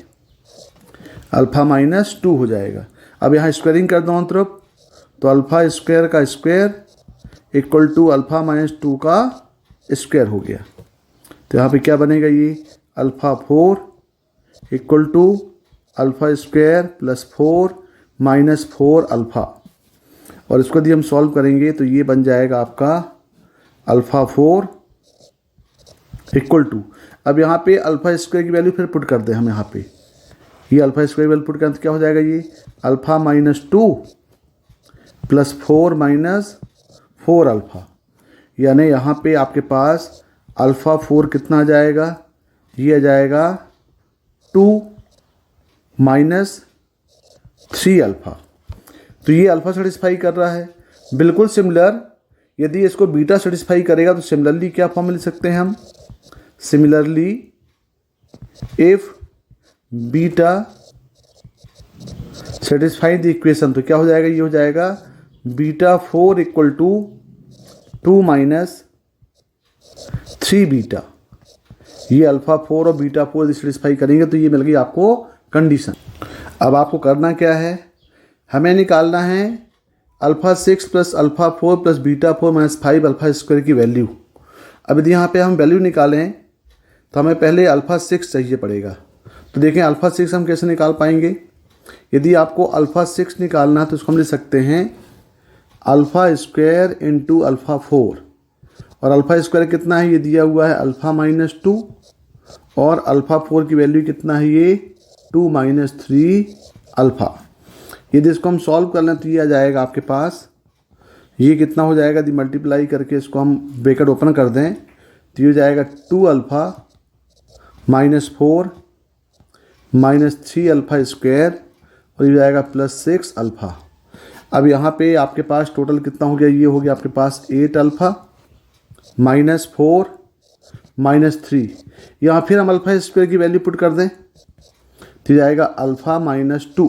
अल्फ़ा माइनस 2 हो जाएगा। अब यहाँ स्क्वायरिंग कर दो तरफ, तो अल्फ़ा स्क्वायर का square equal to alpha minus 2 का स्क्वायर हो गया। तो यहाँ पे क्या बनेगा, ये alpha 4 equal to alpha square plus 4 minus 4 alpha, और इसको यदि हम सॉल्व करेंगे तो ये बन जाएगा आपका अल्फ़ा 4 इक्वल टू, अब यहाँ पे अल्फ़ा स्क्वायर की वैल्यू फिर पुट कर दें हम, यहाँ पे ये अल्फ़ा स्क्वायर वैल्यू पुट करें तो क्या हो जाएगा, ये alpha minus 2 plus 4 minus 4 alpha, यानी यहाँ पे आपके पास अल्फ़ा 4 कितना आ जाएगा, ये आ जाएगा 2 माइनस 3 अल्फ़ा। तो ये अल्फ़ा सेटिस्फाई कर रहा है। बिल्कुल सिमिलर यदि इसको बीटा सेटिस्फाई करेगा तो सिमिलरली क्या फॉर्म लिख सकते हैं हम, similarly if beta satisfy the equation, तो क्या हो जाएगा, ये हो जाएगा beta 4 equal to 2 minus 3 beta, ये अल्फ़ा 4 और बीटा 4 सेटिस्फाई करेंगे तो ये मिल गई आपको कंडीशन। अब आपको करना क्या है, हमें निकालना है alpha 6 plus alpha 4 plus beta 4 minus 5 alpha square की वैल्यू। अब यदि यहाँ पे हम वैल्यू निकालें तो हमें पहले अल्फ़ा 6 चाहिए पड़ेगा। तो देखें अल्फ़ा 6 हम कैसे निकाल पाएंगे, यदि आपको अल्फ़ा 6 निकालना है तो इसको हम लिख सकते हैं अल्फ़ा स्क्वायर इंटू अल्फ़ा 4, और अल्फ़ा स्क्वायर कितना है, ये दिया हुआ है अल्फ़ा माइनस 2, और अल्फ़ा 4 की वैल्यू कितना है, ये 2 माइनस 3 अल्फ़ा। यदि इसको हम सॉल्व कर लें तो ये आ जाएगा आपके पास, ये कितना हो जाएगा, यदि मल्टीप्लाई करके इसको हम ब्रैकेट ओपन कर दें तो ये हो जाएगा 2 alpha minus 4 minus 3 alpha square, और ये हो जाएगा प्लस 6 अल्फ़ा। अब यहाँ पे आपके पास टोटल कितना हो गया, ये हो गया आपके पास 8 अल्फ़ा माइनस 4 माइनस 3, यहाँ फिर हम अल्फ़ा स्क्वायर की वैल्यू पुट कर दें तो ये जाएगा अल्फ़ा माइनस 2,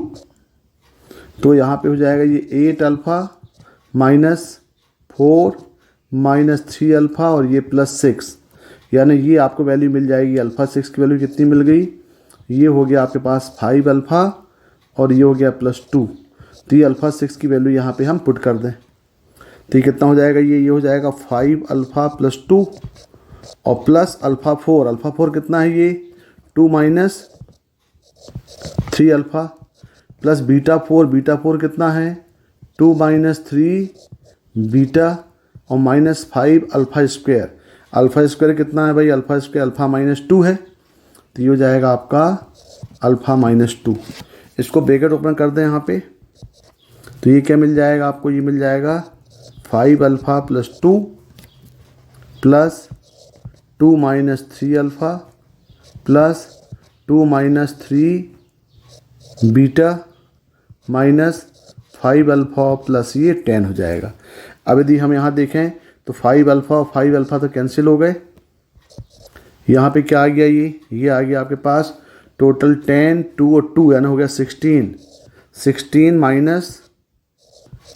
तो यहाँ पे हो जाएगा ये 8 अल्फ़ा माइनस 4 माइनस 3 अल्फ़ा और ये प्लस 6, यानी ये आपको वैल्यू मिल जाएगी। अल्फ़ा 6 की वैल्यू कितनी मिल गई, ये हो गया आपके पास 5 अल्फ़ा और ये हो गया प्लस 2, तो ये अल्फ़ा 6 की वैल्यू यहाँ पे हम पुट कर दें तो ये कितना हो जाएगा, ये हो जाएगा 5 अल्फ़ा प्लस 2 और प्लस अल्फ़ा 4, अल्फ़ा 4 कितना है, ये 2 माइनस 3 अल्फ़ा प्लस बीटा 4 कितना है, 2 माइनस 3 बीटा और minus 5 alpha square. Alpha square कितना है भाई, अल्फ़ा स्क्वायर अल्फ़ा माइनस 2 है, तो ये हो जाएगा आपका अल्फ़ा माइनस 2। इसको ब्रैकेट ओपन कर दें यहाँ पे, तो ये क्या मिल जाएगा आपको, ये मिल जाएगा 5 alpha plus 2 plus 2 minus 3 alpha plus 2 minus 3 beta minus 5 alpha plus ये 10 हो जाएगा। अब यदि हम यहाँ देखें तो 5 अल्फ़ा और 5 अल्फ़ा तो कैंसिल हो गए। यहाँ पे क्या आ गया, ये आ गया आपके पास टोटल 10, 2 और 2 यानी हो गया 16 माइनस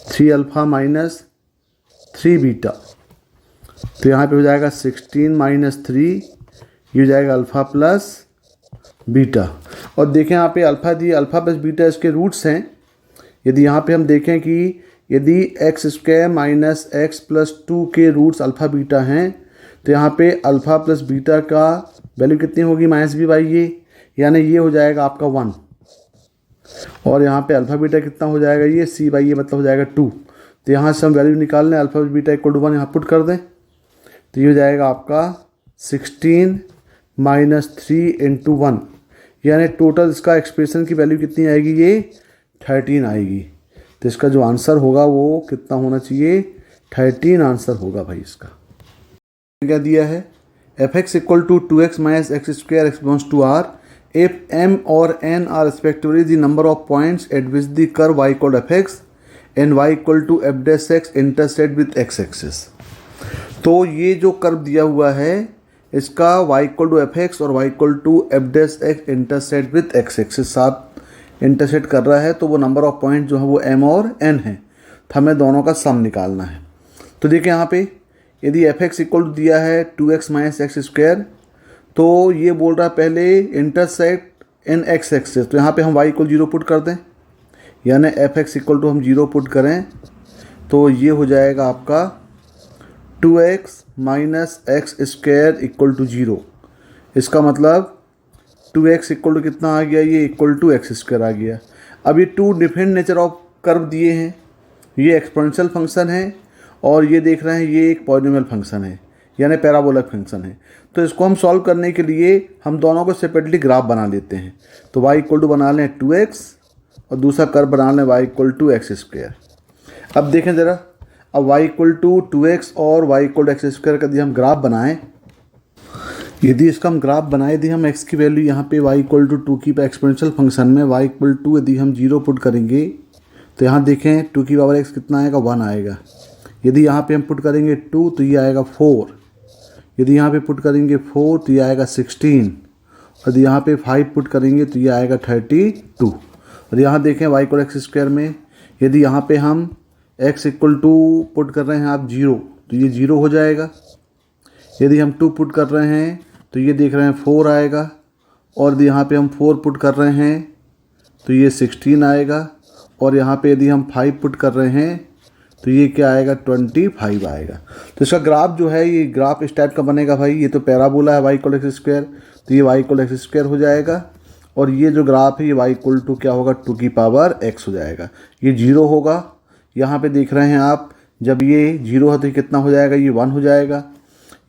3 अल्फ़ा माइनस 3 बीटा, तो यहाँ पे हो जाएगा 16 माइनस 3, ये हो जाएगा अल्फ़ा प्लस बीटा। और देखें यहाँ पे अल्फ़ा दी, अल्फ़ा प्लस बीटा इसके रूट्स हैं। यदि यहाँ पे हम देखें कि यदि x square minus X plus 2 के रूट्स अल्फ़ा बीटा हैं, तो यहाँ पे अल्फ़ा प्लस बीटा का वैल्यू कितनी होगी, माइनस बी बाई ये, यानी ये हो जाएगा आपका 1। और यहाँ पे अल्फ़ा बीटा कितना हो जाएगा, ये सी बाई ये मतलब हो जाएगा 2। तो यहाँ से हम वैल्यू निकाल लें, अल्फ़ा बीटा इक्वल टू 1 यहाँ पुट कर दें, तो ये हो जाएगा आपका 16 माइनस 3 इंटू 1, यानी टोटल इसका एक्सप्रेशन की वैल्यू कितनी आएगी, ये 13 आएगी। तो इसका जो आंसर होगा वो कितना होना चाहिए, 13 आंसर होगा भाई इसका। क्या दिया है, F X equal to 2x minus X square X belongs to R if m और n are respectively the number of points at which the curve y equal F X and y equal to F dash X intersect with X axis. तो ये जो curve दिया हुआ है इसका y equal to F X और y equal to F dash X intersect with X axis साथ intersect कर रहा है, तो वो नंबर ऑफ पॉइंट जो है वो m और n है, तो हमें दोनों का सम निकालना है। तो देखिए यहाँ पे यदि एफ एक्स इक्वल टू दिया है 2x माइनस एक्स स्क्वायर, तो ये बोल रहा है पहले इंटरसेक्ट इन एक्स एक्सिस, तो यहाँ पे हम y इक्वल 0 पुट कर दें, यानी एफ एक्स इक्वल टू हम 0 पुट करें तो ये हो जाएगा आपका 2x minus X square equal to 0। इसका मतलब 2x इक्वल टू कितना आ गया, ये इक्वल टू एक्स स्क्वायर आ गया। अब ये 2 डिफरेंट नेचर ऑफ कर्व दिए हैं, ये एक्सपोनेंशियल फंक्शन है और ये देख रहे हैं ये एक पॉलिनोमियल फंक्शन है यानी पैराबोलिक फंक्शन है। तो इसको हम सॉल्व करने के लिए हम दोनों को सेपरेटली ग्राफ बना लेते हैं। तो y इक्वल टू बना लें 2x और दूसरा कर्व बना लें y equal to x square. अब देखें ज़रा, अब y इक्वल टू 2x और y equal to x square का यदि हम ग्राफ बनाएं, यदि इसका हम ग्राफ बनाए, यदि हम x की वैल्यू यहाँ पे y इक्वल टू 2 की एक्सपोनेंशियल फंक्शन में y इक्वल टू यदि हम 0 पुट करेंगे तो यहाँ देखें 2 की पावर x कितना आएगा, 1 आएगा। यदि यहाँ पे हम पुट करेंगे 2 तो ये आएगा 4, यदि यहाँ पे पुट करेंगे 4 तो ये आएगा 16, और यदि यहाँ पे 5 पुट करेंगे तो ये आएगा 32। और यहाँ देखें y इक्वल एक्स स्क्वायर में यदि यहाँ पे हम x इक्वल टू पुट कर रहे हैं आप 0 तो ये 0 हो जाएगा। यदि हम 2 पुट कर रहे हैं तो ये देख रहे हैं 4 आएगा, और यदि यहाँ पे हम 4 पुट कर रहे हैं तो ये 16 आएगा, और यहाँ पे यदि हम 5 पुट कर रहे हैं तो ये क्या आएगा, 25 आएगा। तो इसका ग्राफ जो है ये ग्राफ इस टाइप का बनेगा भाई। ये तो पैराबोला है y इक्वल एक्स स्क्वायर, तो ये y इक्वल एक्स स्क्वायर हो जाएगा, और ये जो ग्राफ है ये y इक्वल टू क्या होगा, 2 की पावर x हो जाएगा। ये 0 होगा, यहाँ पे देख रहे हैं आप जब ये 0 है तो ये कितना हो जाएगा, ये 1 हो जाएगा।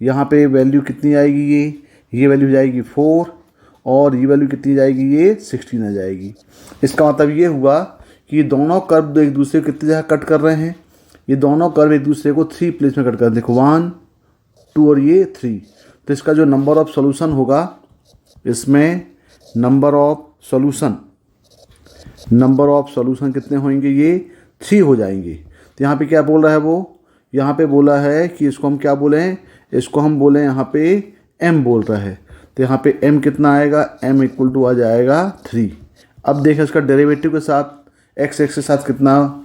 यहाँ पे वैल्यू कितनी आएगी, ये वैल्यू हो जाएगी 4, और ये वैल्यू कितनी जाएगी, ये 16 आ जाएगी। इसका मतलब ये हुआ कि ये दोनों कर्व एक दूसरे को कितनी जगह कट कर रहे हैं, ये दोनों कर्व एक दूसरे को 3 प्लेस में कट कर, देखो 1 2 और ये 3। तो इसका जो नंबर ऑफ सॉल्यूशन होगा, इसमें नंबर ऑफ सॉल्यूशन कितने होंगे, ये 3 हो जाएंगे। तो यहाँ पे क्या बोल रहा है वो, यहाँ पे बोला है कि इसको हम क्या बोलें, इसको हम बोलें यहाँ पे m बोल रहा है। तो यहाँ पे m कितना आएगा, m इक्वल टू आ जाएगा 3। अब देखें इसका डेरिवेटिव के साथ x के साथ कितना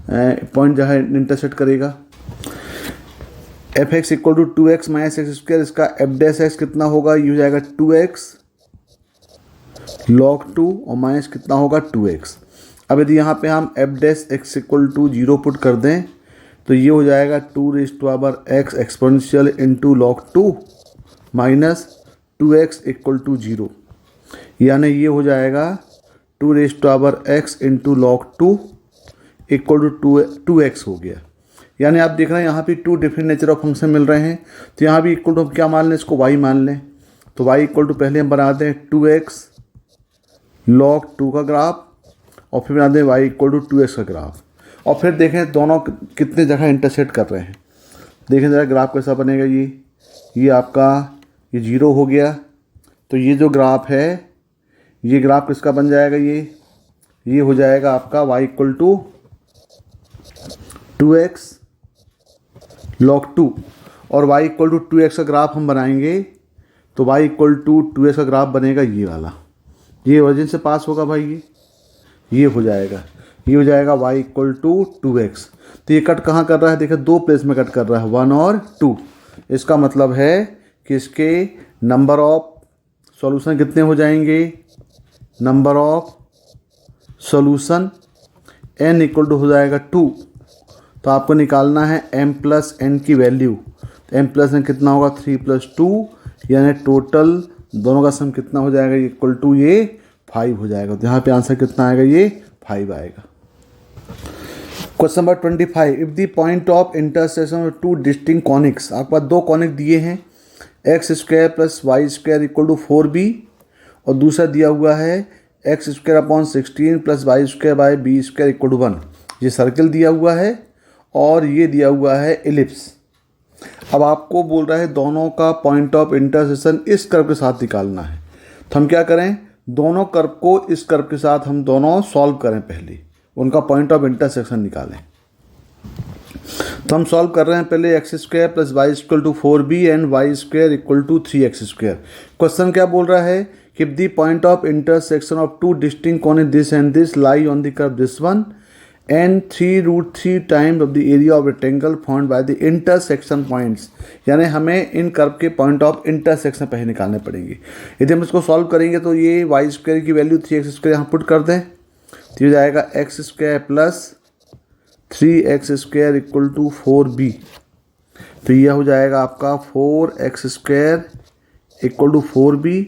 पॉइंट जो है इंटरसेक्ट करेगा। F X equal to 2x minus X square, इसका एफ डैश एक्स कितना होगा, ये हो जाएगा 2x log 2 और माइनस कितना होगा 2x। अब यदि यहाँ पे हम F dash X equal to 0 put कर दें तो ये हो जाएगा 2 raise to power x exponential into log 2 minus 2x equal to 0, यानी ये हो जाएगा 2 raise to power x into log 2 equal to 2x हो गया। यानी आप देख रहे हैं यहाँ पे 2 डिफरेंट नेचर ऑफ फंक्शन मिल रहे हैं। तो यहाँ भी इक्वल टू हम क्या मान लें, इसको y मान लें। तो y इक्वल टू पहले हम बना दें 2x log 2 का ग्राफ, और फिर बना दें y इक्वल टू 2x का ग्राफ, और फिर देखें दोनों कितने जगह इंटरसेक्ट कर रहे हैं। देखें ज़रा ग्राफ कैसा बनेगा, ये आपका ये 0 हो गया। तो ये जो ग्राफ है ये ग्राफ किसका बन जाएगा, ये हो जाएगा आपका y equal to 2x log 2, और y इक्वल टू 2x का ग्राफ हम बनाएंगे तो y इक्वल टू 2x का ग्राफ बनेगा ये वाला, ये ओरिजिन से पास होगा भाई, ये हो जाएगा, ये हो जाएगा y इक्वल टू 2x। तो ये कट कहाँ कर रहा है, देखिए दो प्लेस में कट कर रहा है, 1 और 2। इसका मतलब है कि इसके नंबर ऑफ सॉल्यूशन कितने हो जाएंगे, number of solution n equal to हो जाएगा 2। तो आपको निकालना है m प्लस n की वैल्यू, तो m प्लस n कितना होगा 3 + 2, यानी टोटल दोनों का सम कितना हो जाएगा, इक्वल टू ये 5 हो जाएगा। तो यहाँ पे आंसर कितना आएगा, ये 5 आएगा। Question number 25, if the point of intersection of two distinct conics, आपके पास दो कॉनिक दिए हैं, x² + y² equal to 4b, और दूसरा दिया हुआ है x² / 16 + y² / b² equal to 1। ये सर्कल दिया हुआ है और ये दिया हुआ है एलिप्स। अब आपको बोल रहा है दोनों का पॉइंट ऑफ इंटरसेक्शन इस कर्व के साथ निकालना है। तो हम क्या करें, दोनों कर्व को इस कर्व के साथ हम दोनों सॉल्व करें, पहले उनका पॉइंट ऑफ इंटरसेक्शन निकालें। तो हम सॉल्व कर रहे हैं पहले x² + y equal to 4b and y² equal to 3x²। Question क्या बोल रहा है कि the point of intersection of two distinct conic this and this lie on the curve this one and 3√3 times of the area of rectangle found by the intersection points, यानी हमें इन curve के point of intersection पहले निकालने पड़ेंगे। यदि हम इसको solve करेंगे तो ये y² की वैल्यू 3x² यहाँ पुट कर दें, तो ये जाएगा x² + 3x² equal to 4b। तो यह हो जाएगा आपका 4x² इक्वल टू 4b,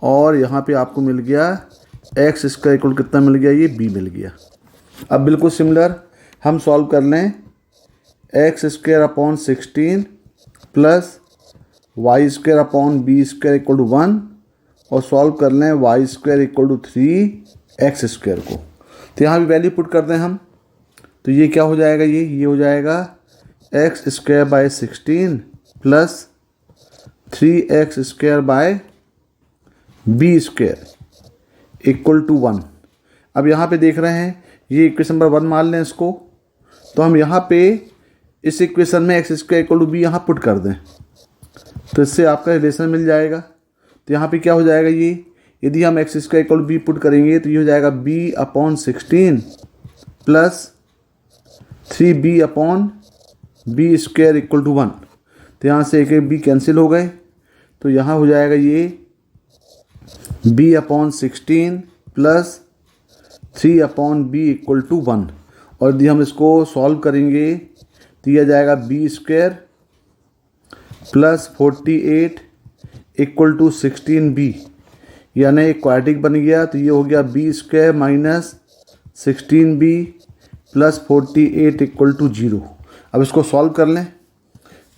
और यहाँ पे आपको मिल गया x² इक्वल कितना मिल गया, ये b मिल गया। अब बिल्कुल सिमिलर हम सॉल्व कर लें x² / 16 + y² / b² equal to 1, और सॉल्व कर लें y² इक्वल टू 3x² को। तो यहाँ भी वैल्यू पुट कर दें हम, तो ये क्या हो जाएगा, ये हो जाएगा x² / 16 + 3x² / b² equal to 1। अब यहाँ पे देख रहे हैं ये इक्वेशन नंबर 1 मान लें इसको, तो हम यहाँ पे इस इक्वेशन में x² इक्वल टू b यहाँ पुट कर दें, तो इससे आपका रिलेशन मिल जाएगा। तो यहाँ पे क्या हो जाएगा, ये यदि हम x² equal to b put करेंगे तो ये हो जाएगा b/16 + 3b/b² इक्वल टू 1। तो यहाँ से एक b कैंसिल हो गए, तो यहाँ हो जाएगा ये b/16 + 3/b इक्वल टू 1, और यदि हम इसको सॉल्व करेंगे तो यह जाएगा b² + 48 इक्वल टू 16b, यानी एक क्वाड्रेटिक बन गया। तो ये हो गया b² - 16b + 48 इक्वल टू 0। अब इसको सॉल्व कर लें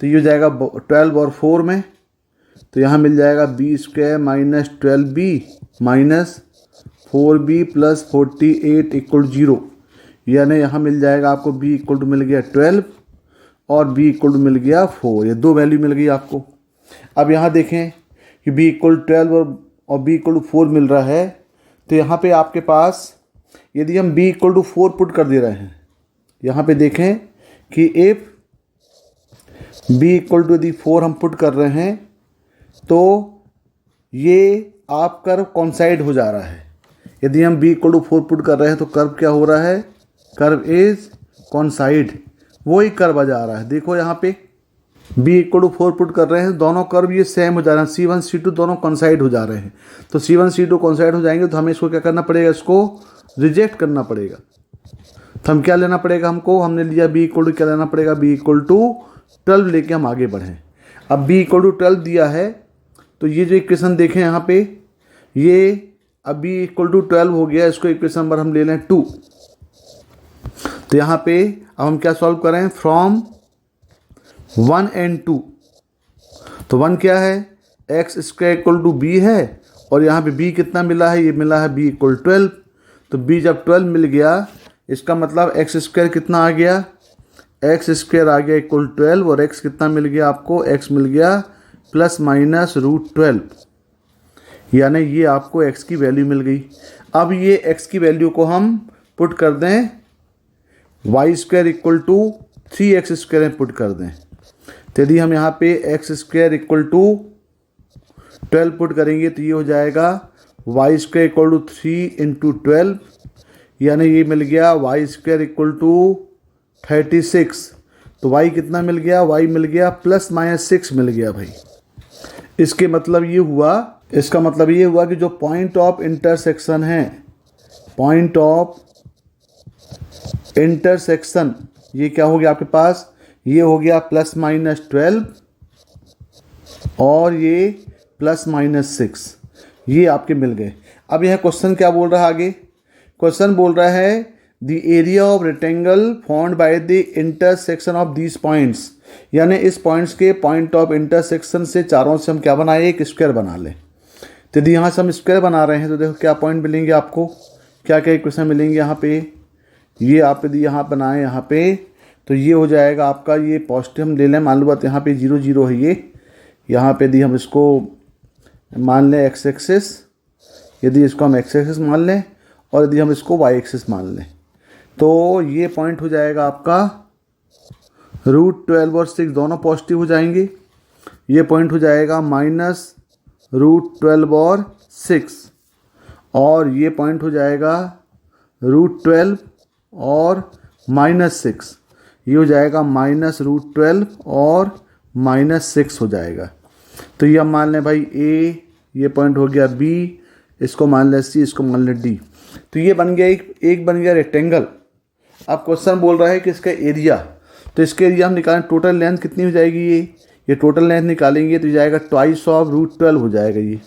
तो ये हो जाएगा 12 और 4 में, तो यहाँ मिल जाएगा b² - 12b - 4b + 48 इक्वल 0, यानी यहाँ मिल जाएगा आपको b इक्वल टू मिल गया 12 और b इक्वल टू मिल गया 4, ये दो वैल्यू मिल गई आपको। अब यहाँ देखें कि b इक्वल 12 और b इक्वल टू 4 मिल रहा है, तो यहाँ पे आपके पास यदि हम b इक्वल टू 4 पुट कर दे रहे हैं, यहाँ पे देखें कि इफ b इक्वल टू यदि 4 हम पुट कर रहे हैं तो ये आप कर्व कॉन्साइड हो जा रहा है। यदि हम b इक्वल टू 4 पुट कर रहे हैं तो कर्व क्या हो रहा है, कर्व इज कॉन्साइड, वही कर्व आ जा रहा है। देखो यहाँ पे b इक्वल टू 4 पुट कर रहे हैं, दोनों कर्व ये सेम हो जा रहे हैं, C1 C2 दोनों कॉन्साइड हो जा रहे हैं। तो C1 C2 कॉन्साइड हो जाएंगे तो हमें इसको क्या करना पड़ेगा, इसको रिजेक्ट करना पड़ेगा। तो हम क्या लेना पड़ेगा, हमने लिया b इक्वल टू क्या लेना पड़ेगा, b इक्वल टू 12 लेके हम आगे बढ़ें। अब b इक्वल टू 12 दिया है, तो ये जो इक्वेशन देखें यहाँ पे, ये अब b इक्वल टू 12 हो गया, इसको इक्वेशन नंबर हम ले लें 2। तो यहाँ पे अब हम क्या सॉल्व करें, फ्रॉम 1 and 2। तो 1 क्या है, x² इक्वल टू b है, और यहाँ पे b कितना मिला है, ये मिला है b इक्वल 12। तो b जब 12 मिल गया, इसका मतलब x² कितना आ गया, x² आ गया इक्वल 12, और x कितना मिल गया आपको, x मिल गया ±√12। यानी ये आपको x की वैल्यू मिल गई। अब ये x की वैल्यू को हम पुट कर दें Y square equal to 3x² में पुट कर दें। तो यदि हम यहाँ पे x² इक्वल टू 12 पुट करेंगे तो ये हो जाएगा Y square equal to 3 into 12, यानी ये मिल गया वाई स्क्वायर इक्वल टू 36। तो y कितना मिल गया, y मिल गया ±6 मिल गया भाई। इसके मतलब ये हुआ, इसका मतलब ये हुआ कि जो पॉइंट ऑफ इंटरसेक्शन है, पॉइंट ऑफ इंटरसेक्शन ये क्या हो गया आपके पास, ये हो गया ±12 और ये ±6, ये आपके मिल गए। अब यह क्वेश्चन क्या बोल रहा है आगे, क्वेश्चन बोल रहा है the area of rectangle found by the intersection of these points, यानी इस पॉइंट्स के पॉइंट ऑफ इंटरसेक्शन से चारों से हम क्या बनाए, एक स्क्वायर बना लें। तो यदि यहाँ से हम स्क्वायर बना रहे हैं तो देखो क्या पॉइंट मिलेंगे आपको, क्या क्या इक्वेशन मिलेंगे यहाँ पे। ये आप यदि यहाँ बनाएं यहाँ पे तो ये हो जाएगा आपका, ये पॉजिटिव हम ले लें, मान लो बात यहाँ पे 0 0 है ये, यहाँ पे यदि हम इसको मान लें x एक्सिस, यदि इसको हम x एक्सिस मान लें और यदि हम इसको y एक्सिस मान लें तो ये पॉइंट हो जाएगा आपका √12 और 6 दोनों पॉजिटिव हो जाएंगे। ये पॉइंट हो जाएगा -√12 और 6 और ये पॉइंट हो जाएगा √12 और -6, ये हो जाएगा -√12 और -6 हो जाएगा। तो ये हम मान लें भाई A, ये पॉइंट हो गया B, इसको मान लें C, इसको मान लें D। तो ये बन गया एक बन गया रेक्टेंगल। अब क्वेश्चन बोल रहा है कि इसका एरिया, तो इसके एरिया हम निकालें, टोटल लेंथ कितनी हो जाएगी, ये टोटल लेंथ निकालेंगे तो जाएगा ट्वाइस ऑफ √12 हो जाएगा ये,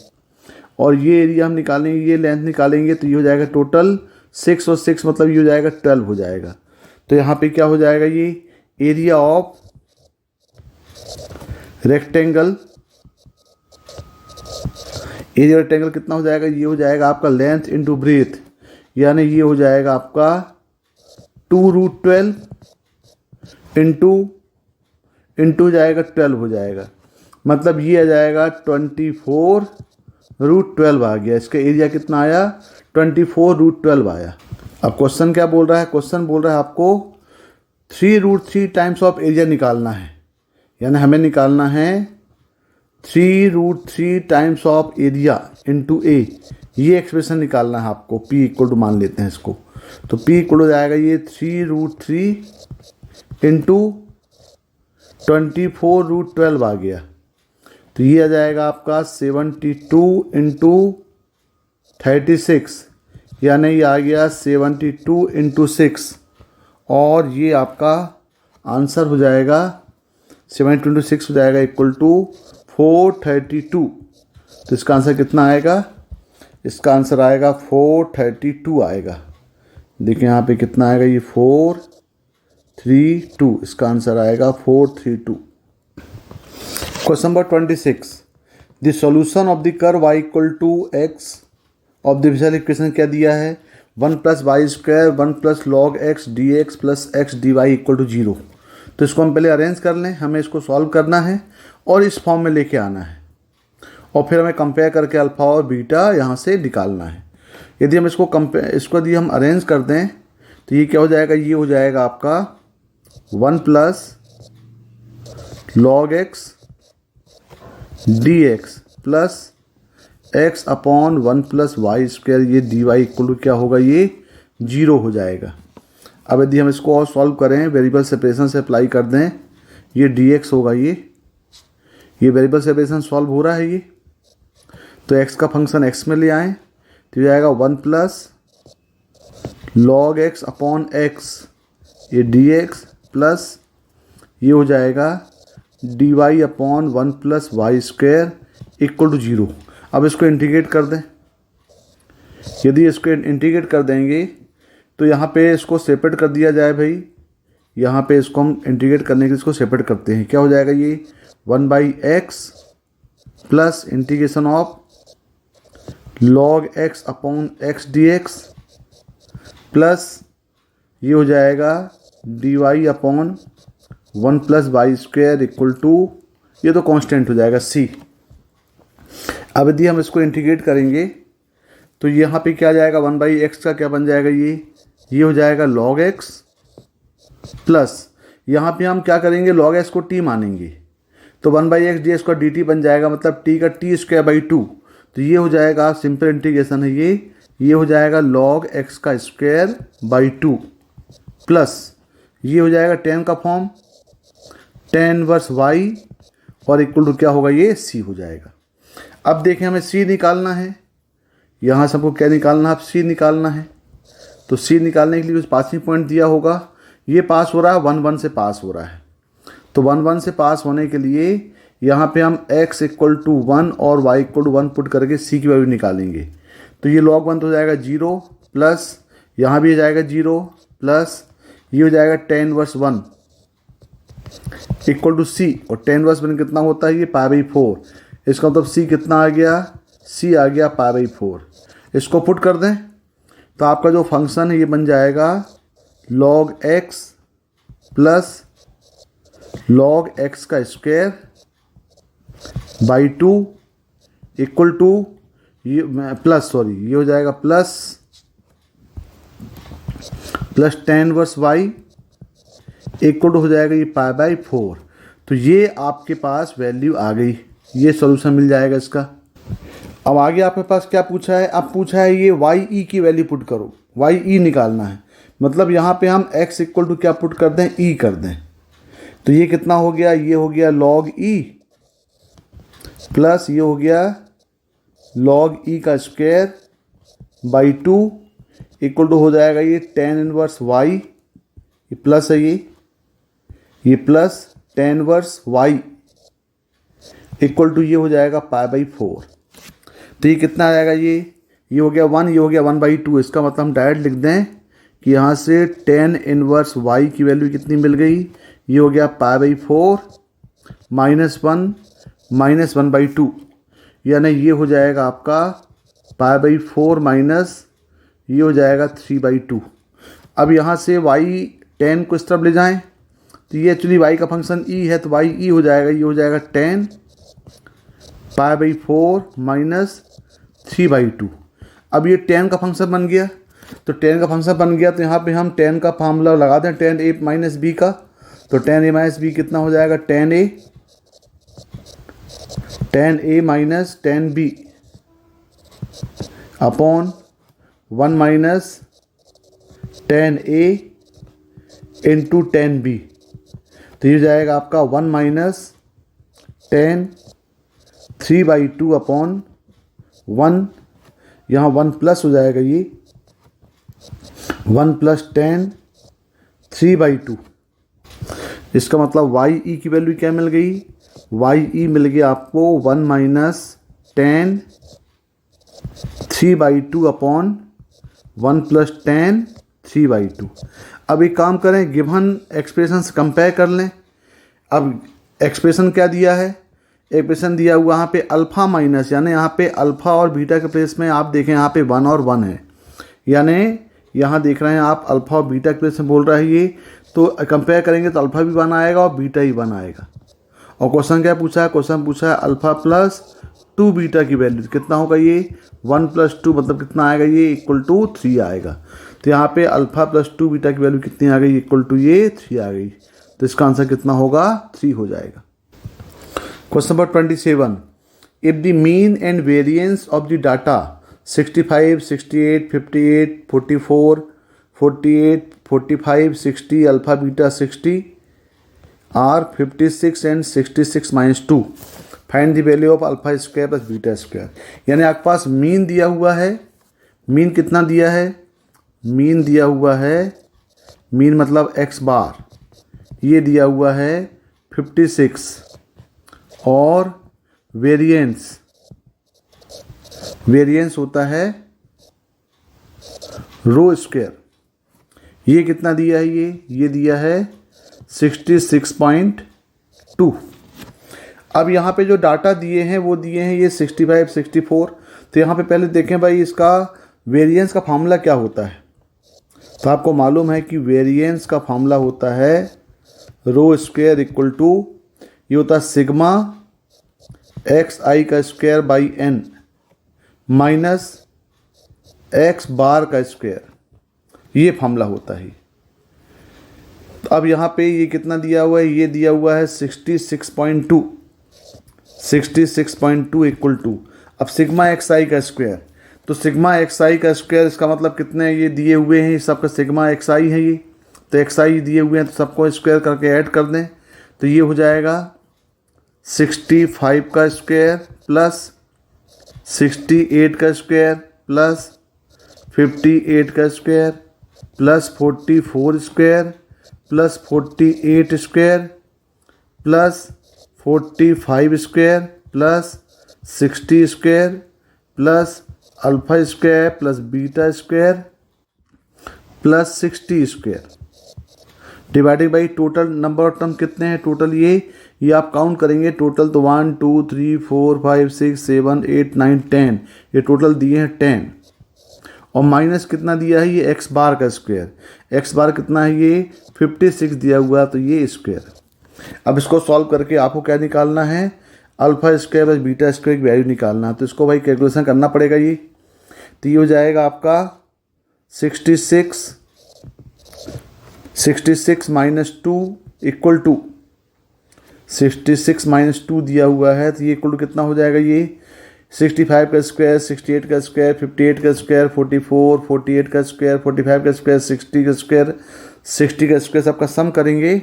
और ये एरिया हम निकालेंगे, ये लेंथ निकालेंगे तो ये हो जाएगा टोटल 6 और 6 मतलब ये हो जाएगा 12 हो जाएगा। तो यहाँ पे क्या हो जाएगा, ये area of rectangle, area rectangle कितना हो जाएगा, ये हो जाएगा आपका लेंथ इंटू ब्रेथ, यानी ये हो जाएगा आपका 2√12 इंटू जाएगा 12 हो जाएगा, मतलब ये आ जाएगा 24√12 आ गया। इसका एरिया कितना आया, 24√12 आया। अब क्वेश्चन क्या बोल रहा है, क्वेश्चन बोल रहा है आपको 3√3 टाइम्स ऑफ एरिया निकालना है, यानी हमें निकालना है 3√3 टाइम्स ऑफ एरिया इंटू ए, ये एक्सप्रेशन निकालना है आपको। P इक्वल टू मान लेते हैं इसको, तो P इक्वल हो जाएगा ये 3√3 इंटू 24√12 आ गया, तो ये आ जाएगा आपका 72 इंटू 36, यानी ये आ गया 72 इंटू 6 और ये आपका आंसर हो जाएगा 72 इंटू 6 हो जाएगा इक्वल टू 432। तो इसका आंसर कितना आएगा, इसका आंसर आएगा 432 आएगा। देखिए यहाँ पे कितना आएगा, ये 432, इसका आंसर आएगा 432। Question number 26, the solution of the curve y equal to x of the differential equation क्या दिया है, 1 + y² 1 + log x dx + x dy equal to 0। तो इसको हम पहले अरेंज कर लें, हमें इसको सॉल्व करना है और इस फॉर्म में लेके आना है और फिर हमें कंपेयर करके अल्फ़ा और बीटा यहाँ से निकालना है। यदि हम इसको यदि हम अरेंज कर दें तो ये क्या हो जाएगा, ये हो जाएगा आपका 1 + log x dx + x/1 + y², ये dy इक्वल टू क्या होगा, ये 0 हो जाएगा। अब यदि हम इसको और सॉल्व करें, वेरिएबल सेपरेशन से अप्लाई कर दें, ये dx होगा, ये वेरिएबल सेपरेशन सॉल्व हो रहा है ये, तो x का फंक्शन x में ले आएँ तो ये आएगा 1 + log x/x, ये dx प्लस ये हो जाएगा dy/1 + y² इक्वल टू 0। अब इसको इंटीग्रेट कर दें, यदि इसको इंटीग्रेट कर देंगे तो यहाँ पे इसको सेपरेट कर दिया जाए भाई, यहाँ पे इसको हम इंटीग्रेट करने के लिए इसको सेपरेट करते हैं, क्या हो जाएगा, ये 1/x plus integration of log x/x dx plus ये हो जाएगा dy/1 + y² इक्वल टू, ये तो कांस्टेंट हो जाएगा c। अब यदि हम इसको इंटीग्रेट करेंगे तो यहाँ पे क्या जाएगा, 1/x का क्या बन जाएगा, ये हो जाएगा log x प्लस यहाँ पे हम क्या करेंगे, log x को t मानेंगे तो 1/x D square D T बन जाएगा, मतलब t का t स्क्वायर बाई 2। तो ये हो जाएगा, सिंपल इंटीग्रेशन है ये हो जाएगा log x का स्क्वायर बाई 2 प्लस ये हो जाएगा tan का फॉर्म tan इनवर्स y और इक्वल टू क्या होगा, ये c हो जाएगा। अब देखें हमें c निकालना है, यहाँ से हमको क्या निकालना है, अब c निकालना है। तो c निकालने के लिए कुछ पासिंग पॉइंट दिया होगा, ये पास हो रहा है 1 1 से पास हो रहा है। तो 1 1 से पास होने के लिए यहाँ पे हम x इक्वल टू 1 और y इक्वल टू 1 पुट करके c की वैल्यू निकालेंगे। तो ये log 1 तो हो जाएगा 0 प्लस यहाँ भी हो जाएगा 0 प्लस ये हो जाएगा tan inverse 1 equal to c, और tan इनवर्स 1 कितना होता है, ये π/4। इसका मतलब c कितना आ गया, c आ गया π/4। इसको पुट कर दें तो आपका जो फंक्शन है ये बन जाएगा log x plus log x का स्क्वायर बाई 2 इक्वल टू ये ये हो जाएगा plus tan inverse y equal to हो जाएगा ये π/4। तो ये आपके पास वैल्यू आ गई, ये सॉल्यूशन मिल जाएगा इसका। अब आगे आपके पास क्या पूछा है, अब पूछा है ये y की वैल्यू पुट करो, y निकालना है। मतलब यहाँ पे हम x इक्वल टू क्या पुट कर दें, e कर दें। तो ये कितना हो गया, ये हो गया log e प्लस ये हो गया log e का स्क्वायर बाई 2 इक्वल टू हो जाएगा ये tan इनवर्स y, ये प्लस है ये plus tan inverse y equal to ये हो जाएगा π/4। तो ये कितना आ जाएगा, ये हो गया 1, ये हो गया 1/2। इसका मतलब हम डायरेक्ट लिख दें कि यहाँ से tan इनवर्स y की वैल्यू कितनी मिल गई, ये हो गया π/4 -1 -1/2, यानी ये हो जाएगा आपका π/4 माइनस ये हो जाएगा 3/2। अब यहाँ से y tan को इस तरफ ले जाएं तो ये एक्चुअली y का फंक्शन e है, तो y हो जाएगा, ये हो जाएगा tan π/4 माइनस 3/2। अब ये tan का फंक्शन बन गया, तो tan का फंक्शन बन गया तो यहाँ पे हम tan का फार्मूला लगा दें tan a माइनस b का। तो tan a माइनस b कितना हो जाएगा, tan a minus tan b upon 1 minus tan a into tan b। तो ये जाएगा आपका 1 माइनस tan 3/2 अपॉन 1, यहाँ 1 प्लस हो जाएगा, ये 1 प्लस tan 3/2। इसका मतलब y की वैल्यू क्या मिल गई, y मिल गया आपको 1 minus tan 3/2 upon 1 plus tan 3/2। अब एक काम करें, गिवन एक्सप्रेशन से कंपेयर कर लें। अब एक्सप्रेशन क्या दिया है, एक्सप्रेशन दिया हुआ यहाँ पे अल्फ़ा माइनस, यानी यहाँ पे अल्फ़ा और बीटा के प्लेस में आप देखें यहाँ पे 1 और 1 है, यानी यहाँ देख रहे हैं आप अल्फ़ा और बीटा के प्लेस में बोल रहा है ये। तो कंपेयर करेंगे तो अल्फ़ा भी 1 आएगा और बीटा ही 1 आएगा। और क्वेश्चन क्या पूछा है, क्वेश्चन पूछा है अल्फ़ा प्लस 2 बीटा की वैल्यू कितना होगा, ये 1 + 2 मतलब कितना आएगा, ये इक्वल टू 3 आएगा। तो यहाँ पे अल्फ़ा प्लस 2 बीटा की वैल्यू कितनी आ गई, इक्वल टू ये 3 आ गई। तो इसका आंसर कितना होगा, 3 हो जाएगा। Question number 27, if the mean and variance of the data 65, 68, 58, 44, 48, 45, 60, alpha beta 60 are 56 and 66 - 2, find the value of alpha square plus beta square. यानी आपके पास मीन दिया हुआ है, मीन कितना दिया है, मीन दिया हुआ है, मीन मतलब x बार, ये दिया हुआ है 56 और वेरिएंस होता है रो स्क्वायर, ये कितना दिया है, ये दिया है 66.2। अब यहाँ पे जो डाटा दिए हैं वो दिए हैं ये 65, 64। तो यहाँ पे पहले देखें भाई इसका वेरिएंस का फार्मूला क्या होता है। तो आपको मालूम है कि वेरिएंस का फार्मूला होता है रो स्क्वायर इक्वल टू, ये होता है सिग्मा एक्स आई का square by n minus x bar का स्क्वायर, ये फॉर्मूला होता है। तो अब यहाँ पे ये कितना दिया हुआ है, ये दिया हुआ है 66.2 इक्वल टू, अब सिग्मा एक्स आई का स्क्वायर, तो सिग्मा एक्स आई का स्क्वायर इसका मतलब कितने ये दिए हुए हैं, सबका सिग्मा एक्स आई है ये, तो एक्स आई दिए हुए हैं तो सबको स्क्वायर करके ऐड कर दें, तो ये हो जाएगा 65 का स्क्वायर प्लस 68 का स्क्वायर प्लस 58 का square plus 44 square plus 48 square plus 45 square plus 60 square plus alpha square plus beta square plus 60 square divided by total number of term कितने हैं, टोटल ये आप काउंट करेंगे, टोटल तो 1 2 3 4 5 6 7 8 9 10, ये टोटल दिए हैं 10, और माइनस कितना दिया है, ये एक्स बार का स्क्वायर, एक्स बार कितना है, ये 56 दिया हुआ है, तो ये स्क्वायर। अब इसको सॉल्व करके आपको क्या निकालना है, alpha square plus beta square की वैल्यू निकालना है, तो इसको भाई कैलकुलेशन करना पड़ेगा ये, तो ये हो जाएगा आपका 66 माइनस 2 इक्वल टू 66 माइनस 2 दिया हुआ है, तो ये इक्वल टू कितना हो जाएगा, ये 65 का स्क्वायर 68 का स्क्वायर 58 का स्क्वायर 44 48 का स्क्वायर 45 का स्क्वायर 60 का स्क्वायर 60 का स्क्वायर सबका सम करेंगे,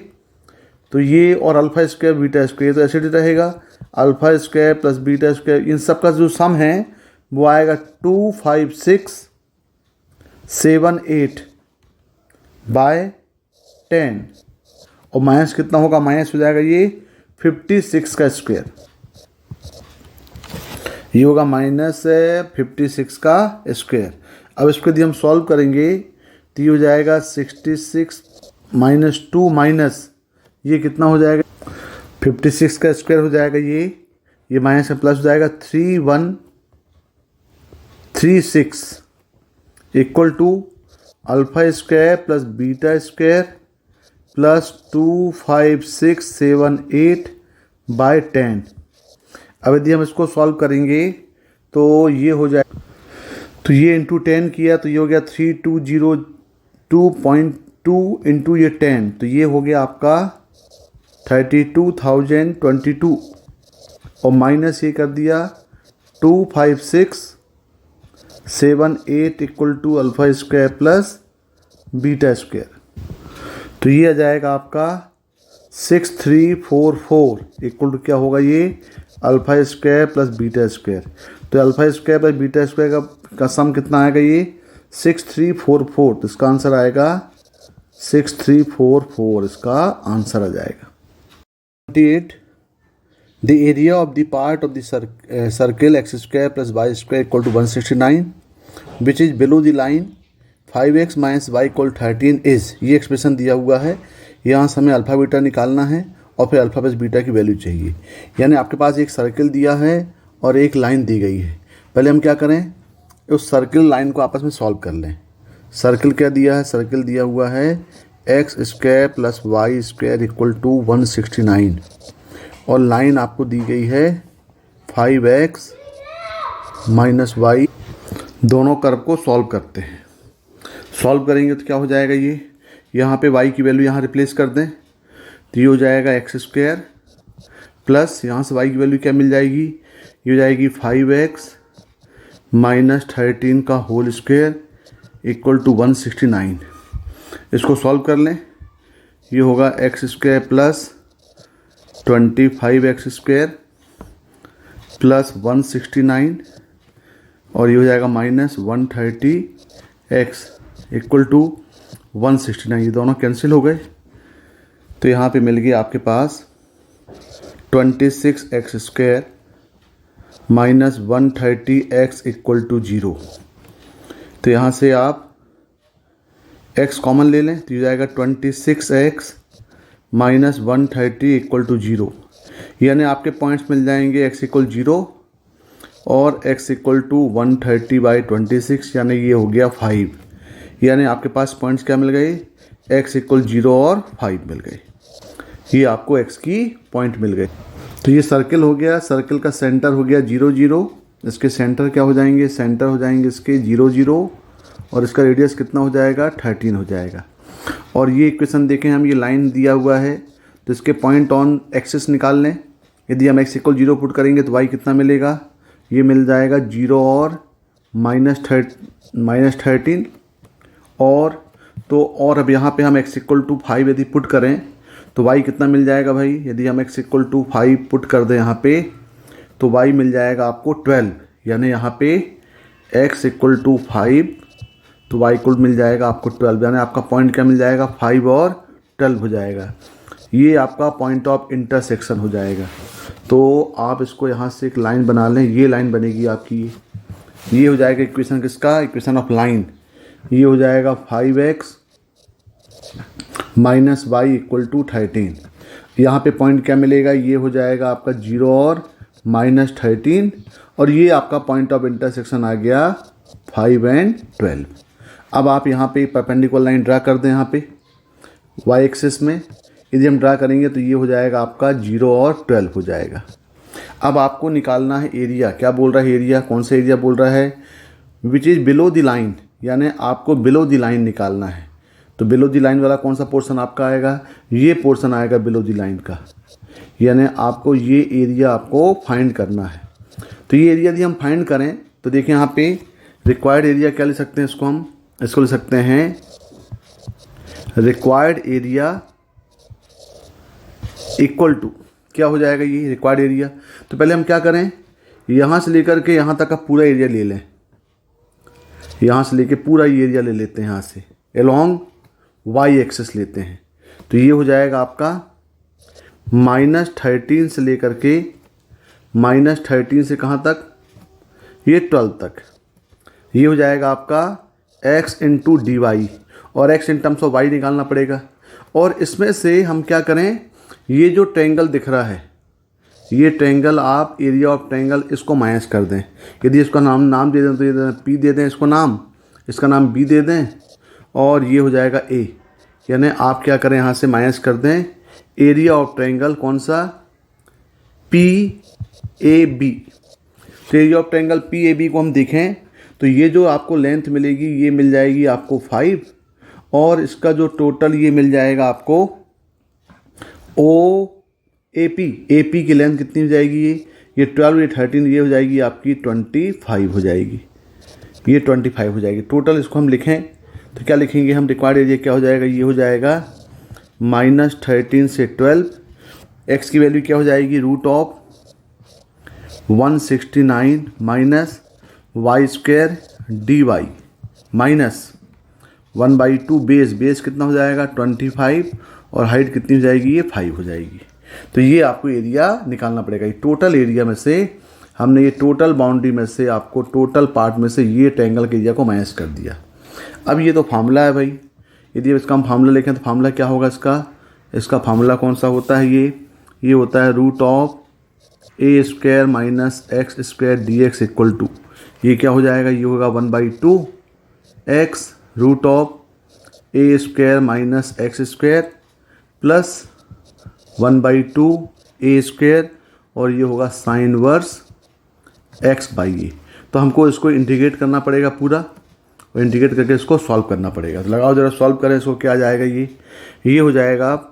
तो ये और अल्फा स्क्वायर बीटा स्क्वायर तो ऐसे ही रहेगा, alpha square plus beta square इन सब का जो सम है वो आएगा 25678 बाय 10, और माइनस कितना होगा, माइनस हो जाएगा ये 56 का स्क्वायर, ये होगा माइनस 56 का स्क्वायर। अब इसको यदि हम सॉल्व करेंगे तो ये हो जाएगा 66 माइनस 2 माइनस ये कितना हो जाएगा, 56 का स्क्वायर हो जाएगा ये माइनस में प्लस हो जाएगा 3136 equal to alpha square plus beta square plus 25678 by 10। अब यदि हम इसको सॉल्व करेंगे तो ये हो जाए, तो ये इंटू 10 किया तो ये हो गया 3202.2 इंटू ये 10, तो ये हो गया आपका 32,022, और माइनस ये कर दिया 25678 equal to alpha square plus beta square, तो ये आ जाएगा आपका 6344 इक्वल टू क्या होगा, ये alpha square plus beta square, तो alpha square plus beta square का सम कितना आएगा, ये 6344, तो इसका आंसर आएगा 6344, इसका आंसर आ जाएगा। 28 the area of the part of the circle x square plus y square equal to 169 which is below the line 5x minus y equal 13 is, ये एक्सप्रेशन दिया हुआ है, यहाँ से हमें अल्फ़ा बीटा निकालना है और फिर अल्फ़ा प्लस बीटा की वैल्यू चाहिए, यानी आपके पास एक सर्किल दिया है और एक लाइन दी गई है। पहले हम क्या करें, उस सर्किल लाइन को आपस में सॉल्व कर लें। सर्किल क्या दिया है, सर्किल दिया हुआ है x square plus y square equal to 169, और लाइन आपको दी गई है 5x माइनस वाई। दोनों कर्व को सॉल्व करते हैं, सॉल्व करेंगे तो क्या हो जाएगा, ये यहाँ पे y की वैल्यू यहाँ रिप्लेस कर दें, तो ये हो जाएगा एक्स स्क्वायर प्लस यहाँ से y की वैल्यू क्या मिल जाएगी, ये हो जाएगी 5x माइनस 13 का होल स्क्वायर इक्वल टू 169। इसको सॉल्व कर लें, ये होगा x square plus 25x square plus 169, और ये हो जाएगा माइनस 130x इक्वल टू 169, ये दोनों कैंसिल हो गए, तो यहाँ पे मिल गया आपके पास 26x square minus 130x equal to 0। तो यहाँ से आप x कॉमन ले लें, तो ये जाएगा 26x माइनस 130 इक्वल टू 0, यानी आपके पॉइंट्स मिल जाएंगे x इक्वल 0 और x इक्वल टू 130 बाई 26, यानी ये हो गया 5, यानी आपके पास पॉइंट्स क्या मिल गए, x इक्वल 0 और 5 मिल गए, ये आपको x की पॉइंट मिल गए। तो ये सर्किल हो गया, सर्किल का सेंटर हो गया 0 0, इसके सेंटर क्या हो जाएंगे, सेंटर हो जाएंगे इसके 0 0, और इसका रेडियस कितना हो जाएगा 13 हो जाएगा। और ये इक्वेशन देखें हम, ये लाइन दिया हुआ है तो इसके पॉइंट ऑन एक्सिस निकाल लें। यदि हम x = 0 पुट करेंगे तो y कितना मिलेगा, ये मिल जाएगा 0 और -13। और अब यहाँ पे हम x = 5 यदि पुट करें तो y कितना मिल जाएगा भाई, यदि हम x = 5 पुट कर दें यहाँ पे तो y मिल जाएगा आपको 12, यानी यहाँ पे x = 5 तो y को मिल जाएगा आपको 12, यानी आपका पॉइंट क्या मिल जाएगा 5 और 12 हो जाएगा। ये आपका पॉइंट ऑफ इंटरसेक्शन हो जाएगा। तो आप इसको यहाँ से एक लाइन बना लें, ये लाइन बनेगी आपकी, ये हो जाएगा इक्वेशन किसका, इक्वेशन ऑफ लाइन। ये हो जाएगा 5x - y = 13। यहाँ पे पॉइंट क्या मिलेगा, ये हो जाएगा आपका 0 और -13, और ये आपका पॉइंट ऑफ इंटरसेक्शन आ गया 5 और 12। अब आप यहाँ पे परपेंडिकुलर लाइन ड्रा कर दें, यहाँ पे y एक्सिस में यदि हम ड्रा करेंगे तो ये हो जाएगा आपका 0 और 12 हो जाएगा। अब आपको निकालना है एरिया। क्या बोल रहा है एरिया, कौन सा एरिया बोल रहा है, which is below the line, यानी आपको बिलो द लाइन निकालना है। तो बिलो द लाइन वाला कौन सा पोर्शन आपका आएगा, ये पोर्शन आएगा बिलो द लाइन का, यानी आपको ये एरिया आपको फाइंड करना है। तो ये एरिया यदि हम फाइंड करें तो देखिए यहाँ पे रिक्वायर्ड एरिया क्या ले सकते हैं, इसको ले सकते हैं रिक्वायर्ड एरिया इक्वल टू, क्या हो जाएगा ये रिक्वायर्ड एरिया। तो पहले हम क्या करें, यहाँ से लेकर के यहाँ तक का पूरा एरिया ले लें, यहाँ से लेके पूरा ये एरिया ले लेते हैं, यहाँ से अलोंग y एक्सिस लेते हैं। तो ये हो जाएगा आपका -13 से लेकर के -13 से कहाँ तक, ये 12 तक। ये हो जाएगा आपका x × dy, और x in terms of y निकालना पड़ेगा। और इसमें से हम क्या करें, ये जो ट्रायंगल दिख रहा है, ये ट्रायंगल आप एरिया ऑफ ट्रायंगल इसको माइनस कर दें। यदि इसका नाम दे दें तो ये P दे दें, इसको नाम, इसका नाम B दे दें, और ये हो जाएगा A। यानी आप क्या करें, यहाँ से माइनस कर दें एरिया ऑफ ट्रायंगल, कौन सा, PAB। तो एरिया ऑफ ट्रायंगल PAB को हम देखें तो ये जो आपको लेंथ मिलेगी ये मिल जाएगी आपको 5, और इसका जो टोटल ये मिल जाएगा आपको AP की लेंथ कितनी हो जाएगी, ये 12, ये 13, ये हो जाएगी आपकी 25 हो जाएगी, ये 25 हो जाएगी टोटल। इसको हम लिखें तो क्या लिखेंगे हम, रिक्वायर्ड एरिया क्या हो जाएगा, ये हो जाएगा -13 से 12, x की वैल्यू क्या हो जाएगी √169 minus y² dy minus 1/2 base कितना हो जाएगा 25, और हाइट कितनी हो जाएगी, ये 5 हो जाएगी। तो ये आपको एरिया निकालना पड़ेगा। ये टोटल एरिया में से हमने, ये टोटल बाउंड्री में से आपको टोटल पार्ट में से ये ट्रायंगल के एरिया को माइनस कर दिया। अब ये तो फार्मूला है भाई, यदि इसका हम फार्मूला लिखें तो फार्मूला क्या होगा इसका फार्मूला कौन सा होता है, ये होता है √a² - x² dx = ये क्या हो जाएगा, ये होगा 1/2 x √a² - x² plus 1/2 a², और ये होगा sin इनवर्स x/a। तो हमको इसको इंटीग्रेट करना पड़ेगा पूरा, और इंटीग्रेट करके इसको सॉल्व करना पड़ेगा। तो लगाओ जरा सॉल्व करें इसको, क्या आ जाएगा, ये हो जाएगा,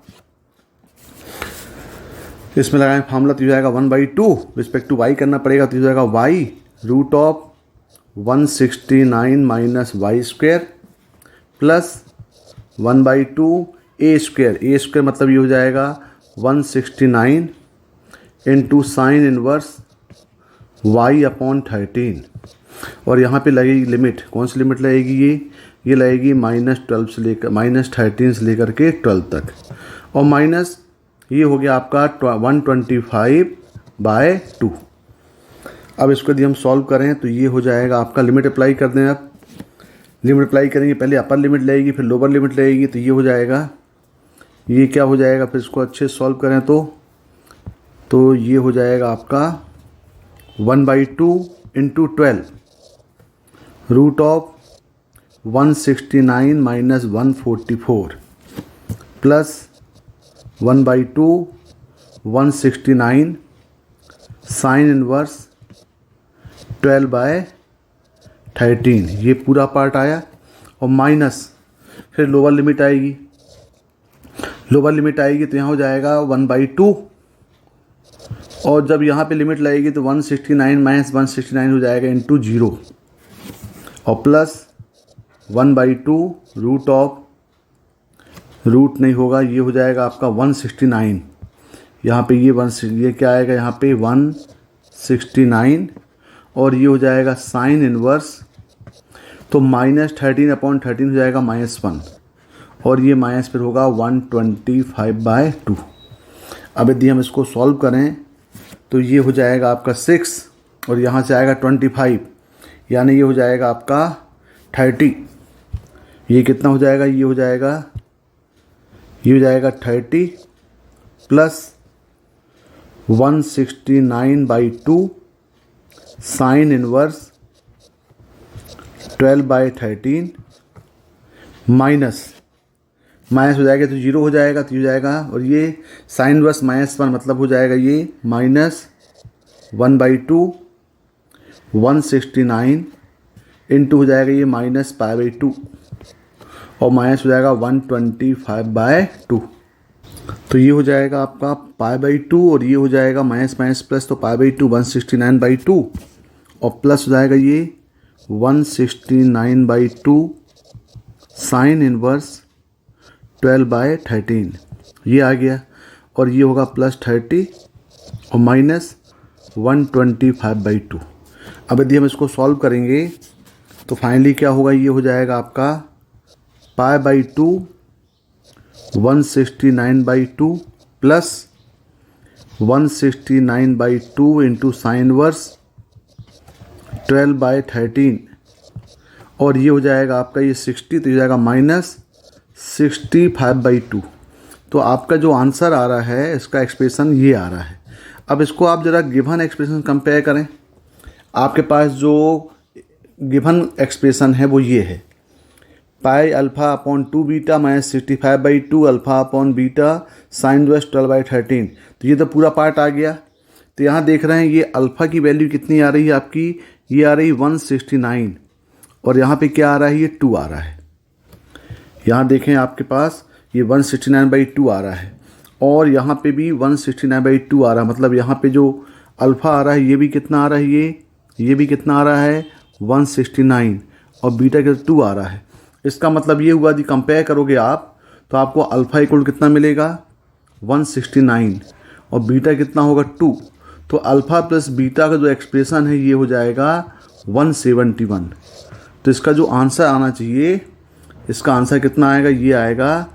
इसमें लगाएं फार्मूला तो हो जाएगा 1/2 रिस्पेक्ट टू y करना पड़ेगा, तो हो जाएगा y √169 - y² प्लस 1/2 a² मतलब ये हो जाएगा 169 इंटू साइन इनवर्स y/13, और यहाँ पे लगेगी लिमिट, कौन सी लिमिट लगेगी, ये लगेगी -13 से लेकर के 12 तक, और माइनस ये हो गया आपका 125/2। अब इसको यदि हम सॉल्व करें तो ये हो जाएगा आपका, लिमिट अप्लाई कर दें। आप लिमिट अप्लाई करेंगे, पहले अपर लिमिट लगेगी फिर लोअर लिमिट लगेगी, तो ये हो जाएगा, ये क्या हो जाएगा, फिर इसको अच्छे से सॉल्व करें तो ये हो जाएगा आपका 1/2 इंटू 12 √169 - 144 प्लस 1/2 169 साइन इनवर्स 12/13, ये पूरा पार्ट आया। और माइनस फिर लोअर लिमिट आएगी, तो यहाँ हो जाएगा 1/2। और जब यहाँ पे लिमिट लगेगी तो 169 माइनस 169 हो जाएगा इंटू 0, और प्लस 1/2 रूट नहीं होगा, ये हो जाएगा आपका 169। यहाँ पे ये क्या आएगा, यहाँ पे 169, और ये हो जाएगा साइन इनवर्स, तो -13/13 हो जाएगा -1, और ये माइनस फिर होगा 125/2। अब यदि हम इसको सॉल्व करें तो ये हो जाएगा आपका 6, और यहाँ से आएगा 25, यानी ये हो जाएगा आपका 30। ये कितना हो जाएगा, ये हो जाएगा 30 प्लस 169/2 साइन इनवर्स 12/13 माइनस हो जाएगा तो 0 हो जाएगा, तो ये हो जाएगा, और ये साइन इनवर्स -1 मतलब हो जाएगा ये -1/2 169 इंटू हो जाएगा ये -π/2, और माइनस हो जाएगा 125/2। तो ये हो जाएगा आपका π/2, और ये हो जाएगा माइनस प्लस, तो π/2 169/2, और प्लस हो जाएगा ये 169/2 साइन इनवर्स 12/13, ये आ गया, और ये होगा +30 और माइनस 125/2। अब यदि हम इसको सॉल्व करेंगे तो फाइनली क्या होगा, ये हो जाएगा आपका π/2 169/2 प्लस 169/2 इंटू साइन वर्स 12/13, और ये हो जाएगा आपका ये 60, तो ये जाएगा -65/2। तो आपका जो आंसर आ रहा है इसका एक्सप्रेशन ये आ रहा है। अब इसको आप ज़रा गिवन एक्सप्रेशन कंपेयर करें। आपके पास जो गिवन एक्सप्रेशन है वो ये है, πα/2 बीटा -65/2 α/β साइन वर्स 12/13। तो ये तो पूरा पार्ट आ गया। तो यहाँ देख रहे हैं ये अल्फ़ा की वैल्यू कितनी आ रही है आपकी, ये आ रही 169, और यहाँ पे क्या आ रहा है, ये 2 आ रहा है। यहाँ देखें आपके पास ये 169/2 आ रहा है, और यहाँ पे भी 169/2 आ रहा है, मतलब यहाँ पे जो अल्फ़ा आ रहा है ये भी कितना आ रहा है, ये भी कितना आ रहा है 169, और बीटा का 2 आ रहा है। इसका मतलब ये हुआ यदि कंपेयर करोगे आप तो आपको अल्फ़ा इक्वल कितना मिलेगा 169, और बीटा कितना होगा 2। तो अल्फ़ा प्लस बीटा का जो एक्सप्रेशन है ये हो जाएगा 171। तो इसका जो आंसर आना चाहिए, इसका आंसर कितना आएगा, ये आएगा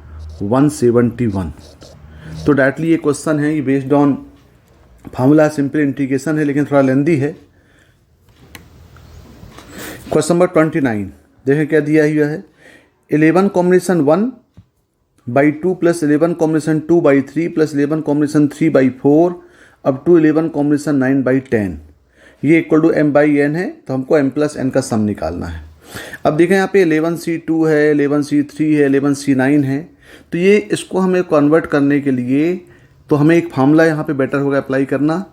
171। तो डायरेक्टली ये क्वेश्चन है, ये based on formula simple integration है, लेकिन थोड़ा लेंदी है। क्वेश्चन नंबर 29 देखें क्या दिया हुआ है, 11 combination 1/2 plus 11 combination 2/3 plus 11 combination 3/4 up to 11 combination 9/10, ये इक्वल टू m/n है। तो हमको m+n का सम निकालना है। अब देखें यहाँ पे 11C2 है, 11C3 है, 11C9 है। तो ये इसको हमें कन्वर्ट करने के लिए तो हमें एक फार्मूला यहाँ पे बेटर होगा अप्लाई करना।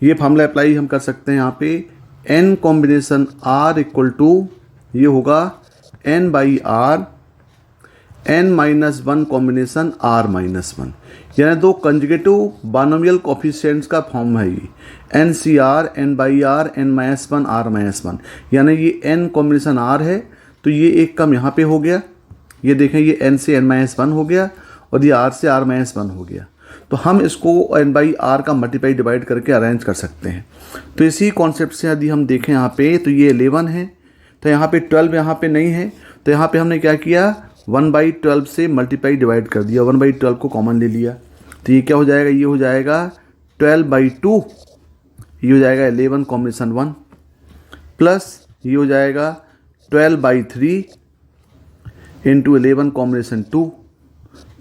ये फार्मूला अप्लाई हम कर सकते हैं यहाँ पे, n combination r equal to ये होगा n/r n-1 कॉम्बिनेशन r-1, यानी दो कंजुगेटिव बाइनोमियल कोफिशिएंट्स का फॉर्म है ये, NCR n/r n-1 r-1, यानी ये n कॉम्बिनेशन r है तो ये एक कम यहाँ पे हो गया, ये देखें ये n से n-1 हो गया और ये r से r-1 हो गया। तो हम इसको n/r का मल्टीप्लाई डिवाइड करके अरेंज कर सकते हैं। तो इसी कॉन्सेप्ट से यदि हम देखें यहाँ पे तो ये 11 है, तो यहाँ पे 12 यहाँ पे नहीं है, तो यहाँ पे हमने क्या किया 1/12 से मल्टीप्लाई डिवाइड कर दिया, 1/12 को कॉमन ले लिया। तो ये क्या हो जाएगा, ये हो जाएगा 12/2, ये हो जाएगा 11 कॉम्बिनेशन 1 प्लस ये हो जाएगा 12/3 into 11 combination 2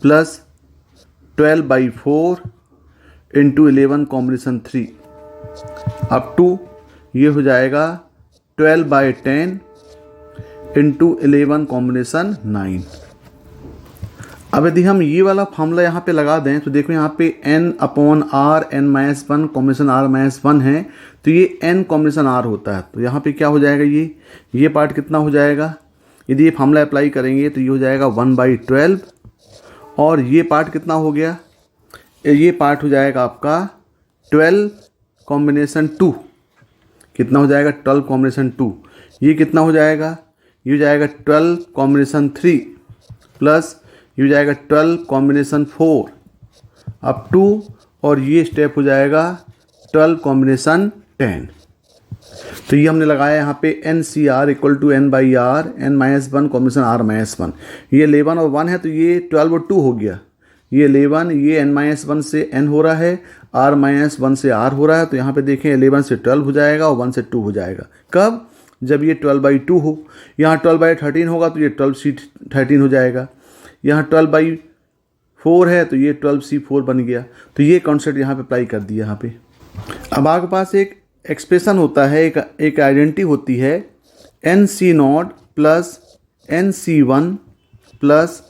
plus 12/4 into 11 combination 3 up to ये हो जाएगा 12/10 इंटू 11 कॉम्बिनेशन 9। अब यदि हम ये वाला फार्मूला यहाँ पे लगा दें तो देखो यहाँ पे n/r n-1 कॉम्बिनेशन r-1 है, तो ये n कॉम्बिनेशन r होता है। तो यहाँ पे क्या हो जाएगा, ये पार्ट कितना हो जाएगा, यदि ये फार्मूला अप्लाई करेंगे तो ये हो जाएगा 1/12, और ये पार्ट कितना हो गया, ये पार्ट हो जाएगा आपका 12 कॉम्बिनेशन 2, कितना हो जाएगा 12 कॉम्बिनेशन 2, ये कितना हो जाएगा, ये हो जाएगा 12 कॉम्बिनेशन 3 प्लस ये हो जाएगा 12 कॉम्बिनेशन 4 अप टू, और ये स्टेप हो जाएगा 12 कॉम्बिनेशन 10। तो ये हमने लगाया यहाँ पे NCR equal to n/r n-1 combination r-1, ये 11 और 1 है तो ये 12 और 2 हो गया, ये 11, ये n-1 से n हो रहा है, r-1 से r हो रहा है, तो यहाँ पे देखें 11 से 12 हो जाएगा और 1 से 2 हो जाएगा। कब, जब ये 12/2 हो, यहाँ 12/13 होगा तो ये 12C13 हो जाएगा, यहाँ 12/4 है तो ये 12C4 बन गया। तो ये कॉन्सेप्ट यहाँ पे अप्लाई कर दिया यहाँ पे। अब आपके पास एक एक्सप्रेशन होता है, एक आइडेंटिटी होती है NC0 plus NC1 plus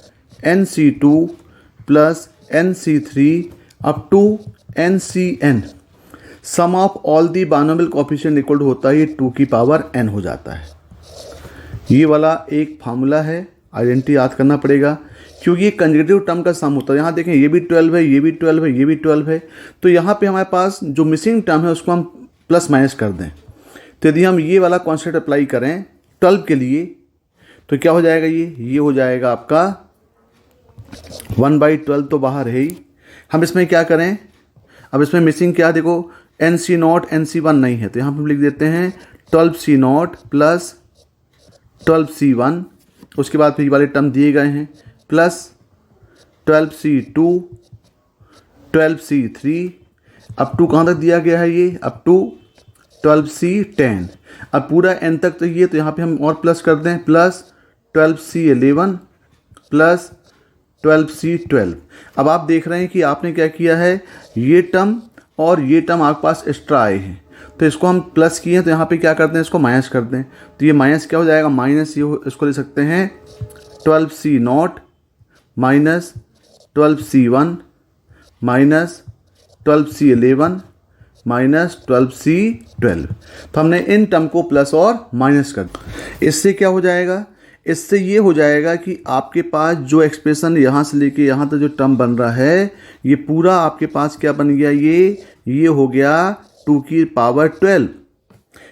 NC2 plus NC3 up to NCn, sum of all the binomial coefficient equal to होता है ये 2 की पावर n हो जाता है। ये वाला एक फार्मूला है, आइडेंटिटी याद करना पड़ेगा क्योंकि ये कंसेक्यूटिव टर्म का सम होता है। यहाँ देखें ये भी 12 है, ये भी 12 है, ये भी 12 है, तो यहाँ पे हमारे पास जो मिसिंग टर्म है उसको हम प्लस माइनस कर दें। तो यदि हम ये वाला कॉन्सेप्ट अप्लाई करें 12 के लिए तो क्या हो जाएगा, ये हो जाएगा आपका 1/12 तो बाहर है ही। हम इसमें क्या करें, अब इसमें मिसिंग क्या, देखो NC0 NC1 नहीं है तो यहाँ पर हम लिख देते हैं 12C0 प्लस 12C1, उसके बाद फिर ये वाले टर्म दिए गए हैं, plus 12C2 12C3 up to कहाँ तक दिया गया है, ये अप टू 12C10। अब पूरा n तक तो ये, तो यहाँ पे हम और प्लस कर दें, प्लस 12C11 प्लस 12C12। अब आप देख रहे हैं कि आपने क्या किया है, ये टर्म और ये टर्म आपके पास एक्स्ट्रा आए हैं तो इसको हम प्लस किए हैं, तो यहाँ पे क्या करते हैं, इसको माइनस कर दें। तो ये माइनस क्या हो जाएगा, माइनस ये इसको ले सकते हैं 12C0 minus 12C1 minus 12C11 minus 12C12। तो हमने इन टर्म को प्लस और माइनस कर दिया। इससे क्या हो जाएगा, इससे ये हो जाएगा कि आपके पास जो एक्सप्रेशन यहाँ से लेके यहाँ तक जो टर्म बन रहा है ये पूरा आपके पास क्या बन गया, ये हो गया 2 की पावर 12,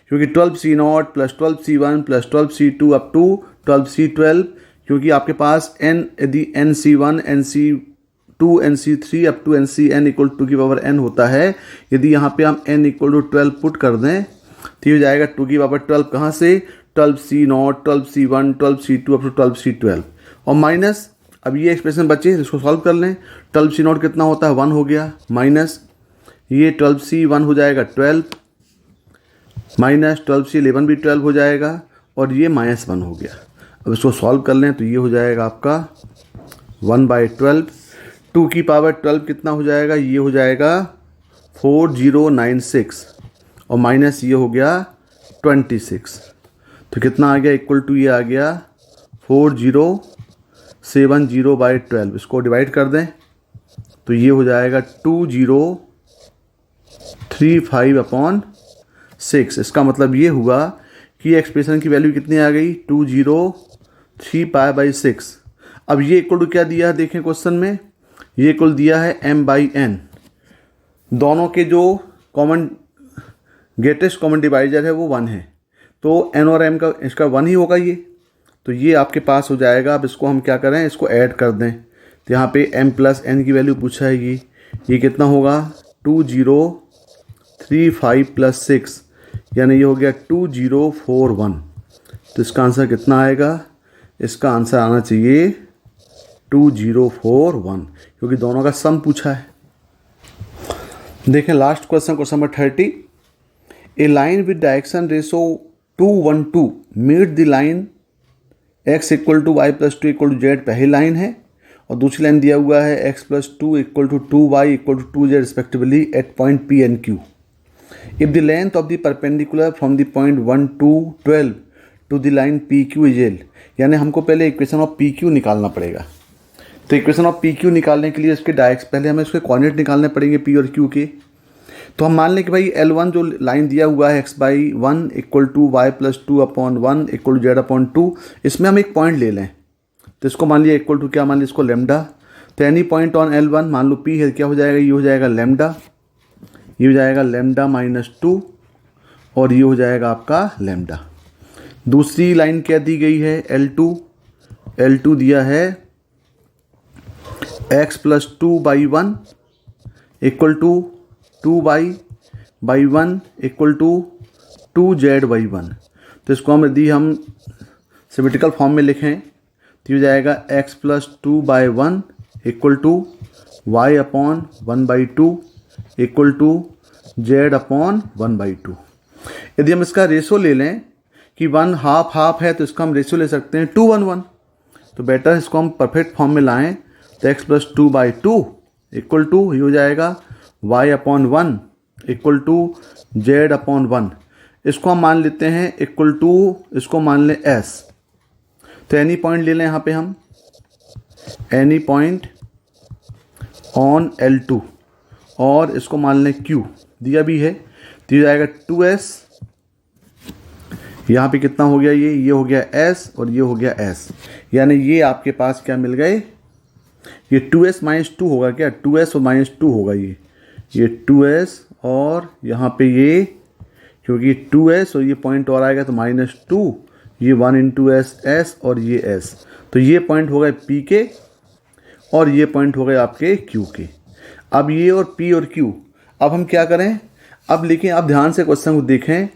क्योंकि 12C0 plus 12C1 plus 12C2 up to 12C12, क्योंकि आपके पास n यदि NC1 NC2 NC3 up to NCn equal to की पावर n होता है, यदि यहाँ पे हम n इक्वल टू 12 पुट कर दें तो ये हो जाएगा 2 की पावर 12 कहाँ से, 12C0 12C1 12C2 up to 12C12 और माइनस। अब ये एक्सप्रेशन बचे इसको सॉल्व कर लें, 12C0 कितना होता है 1 हो गया, माइनस ये 12C1 हो जाएगा 12 माइनस 12C11 भी 12 हो जाएगा और ये -1 हो गया। अब इसको सॉल्व कर लें तो ये हो जाएगा आपका 1/12, 2 की पावर 12 कितना हो जाएगा, ये हो जाएगा 4096 और माइनस ये हो गया 26, तो कितना आ गया, इक्वल टू ये आ गया 4070/12। इसको डिवाइड कर दें तो ये हो जाएगा 2035/6। इसका मतलब ये हुआ कि एक्सप्रेशन की वैल्यू कितनी आ गई, 2035/6। अब ये इक्वल टू क्या दिया है, देखें क्वेश्चन में ये इक्वल दिया है m/n, दोनों के जो कॉमन ग्रेटेस्ट कॉमन डिवाइजर है वो 1 है, तो n और m का इसका 1 ही होगा ये, तो ये आपके पास हो जाएगा। अब इसको हम क्या करें, इसको ऐड कर दें तो यहाँ पे m प्लस n की वैल्यू पूछा है, ये कितना होगा 2035+6 यानी ये हो गया 2041। तो इसका आंसर कितना आएगा, इसका आंसर आना चाहिए 2041 क्योंकि दोनों का सम पूछा है। देखें last question, question number 30। A line with direction ratio 2:1:2 meet the line x equal to y plus 2 equal to z पहली लाइन है और दूसरी लाइन दिया हुआ है x plus 2 equal to 2y equal to 2z respectively at point P and Q। If the length of the perpendicular from the point 1 to 12 to the line PQ is L, यानी हमको पहले equation of PQ निकालना पड़ेगा। तो equation of P Q निकालने के लिए इसके पहले हमें इसके कोऑर्डिनेट निकालने पड़ेंगे पी और क्यू के। तो हम मान लें कि भाई L1 जो लाइन दिया हुआ है x/1 equal to y+2/1 equal to z/2, इसमें हम एक पॉइंट ले लें। तो इसको मान लिया इक्वल टू क्या मान लिया इसको लेमडा। तो एनी पॉइंट ऑन L1 मान लो P है, क्या हो जाएगा, ये हो जाएगा लेमडा, ये हो जाएगा लेमडा -2 और ये हो जाएगा आपका लेमडा। दूसरी लाइन क्या दी गई है L2 दिया है x+2/1 equal to 2y/1 equal to 2z/1। तो इसको हम सिमेट्रिकल फॉर्म में लिखें तो ये हो जाएगा x+2/1 equal to y/1/2 equal to z/1/2। यदि हम इसका रेशो ले लें कि 1 हाफ है तो इसका हम रेशो ले सकते हैं 2:1। तो बेटर इसको हम परफेक्ट फॉर्म में लाएं तो x+2/2 इक्वल टू ये हो जाएगा y/1 इक्वल टू z/1। इसको हम मान लेते हैं इक्वल टू, इसको मान लें s। तो एनी पॉइंट ले लें यहाँ पे हम, एनी पॉइंट ऑन L2 और इसको मान लें q दिया भी है। तो ये जाएगा 2s, यहाँ पे कितना हो गया, ये हो गया s और ये हो गया s, यानी ये आपके पास क्या मिल गए, ये 2s -2 होगा क्या, 2s और -2 होगा ये 2s और यहाँ पे ये, क्योंकि 2s और ये पॉइंट और आएगा तो -2, ये 1 × s और ये s। तो ये पॉइंट हो गए p के और ये पॉइंट हो गए आपके q के। अब ये और p और q, अब हम क्या करें, अब लेकिन आप ध्यान से क्वेश्चन को देखें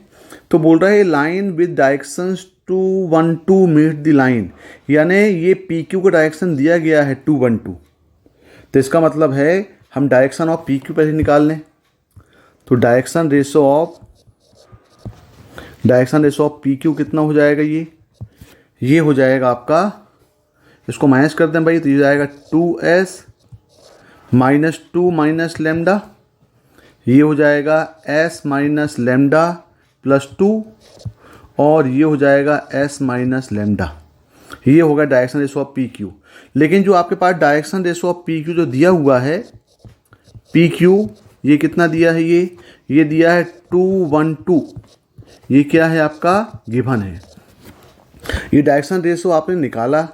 तो बोल रहा है line with directions 212 meet the line, यानी ये पी क्यू का डायरेक्शन दिया गया है 212। तो इसका मतलब है हम डायरेक्शन ऑफ पी क्यू पहले निकाल लें। तो direction ratio of P Q कितना हो जाएगा, ये हो जाएगा आपका, इसको माइनस कर दें भाई तो ये जाएगा 2s -2 माइनस लेमडा, ये हो जाएगा s माइनस लेमडा +2 और ये हो जाएगा s माइनस लेमडा। ये होगा direction ratio of P Q. लेकिन जो आपके पास direction ratio of P Q जो दिया हुआ है, पी क्यू ये कितना दिया है, ये दिया है 212, ये क्या है आपका गिवन है। ये डायरेक्शन रेशो आपने निकाला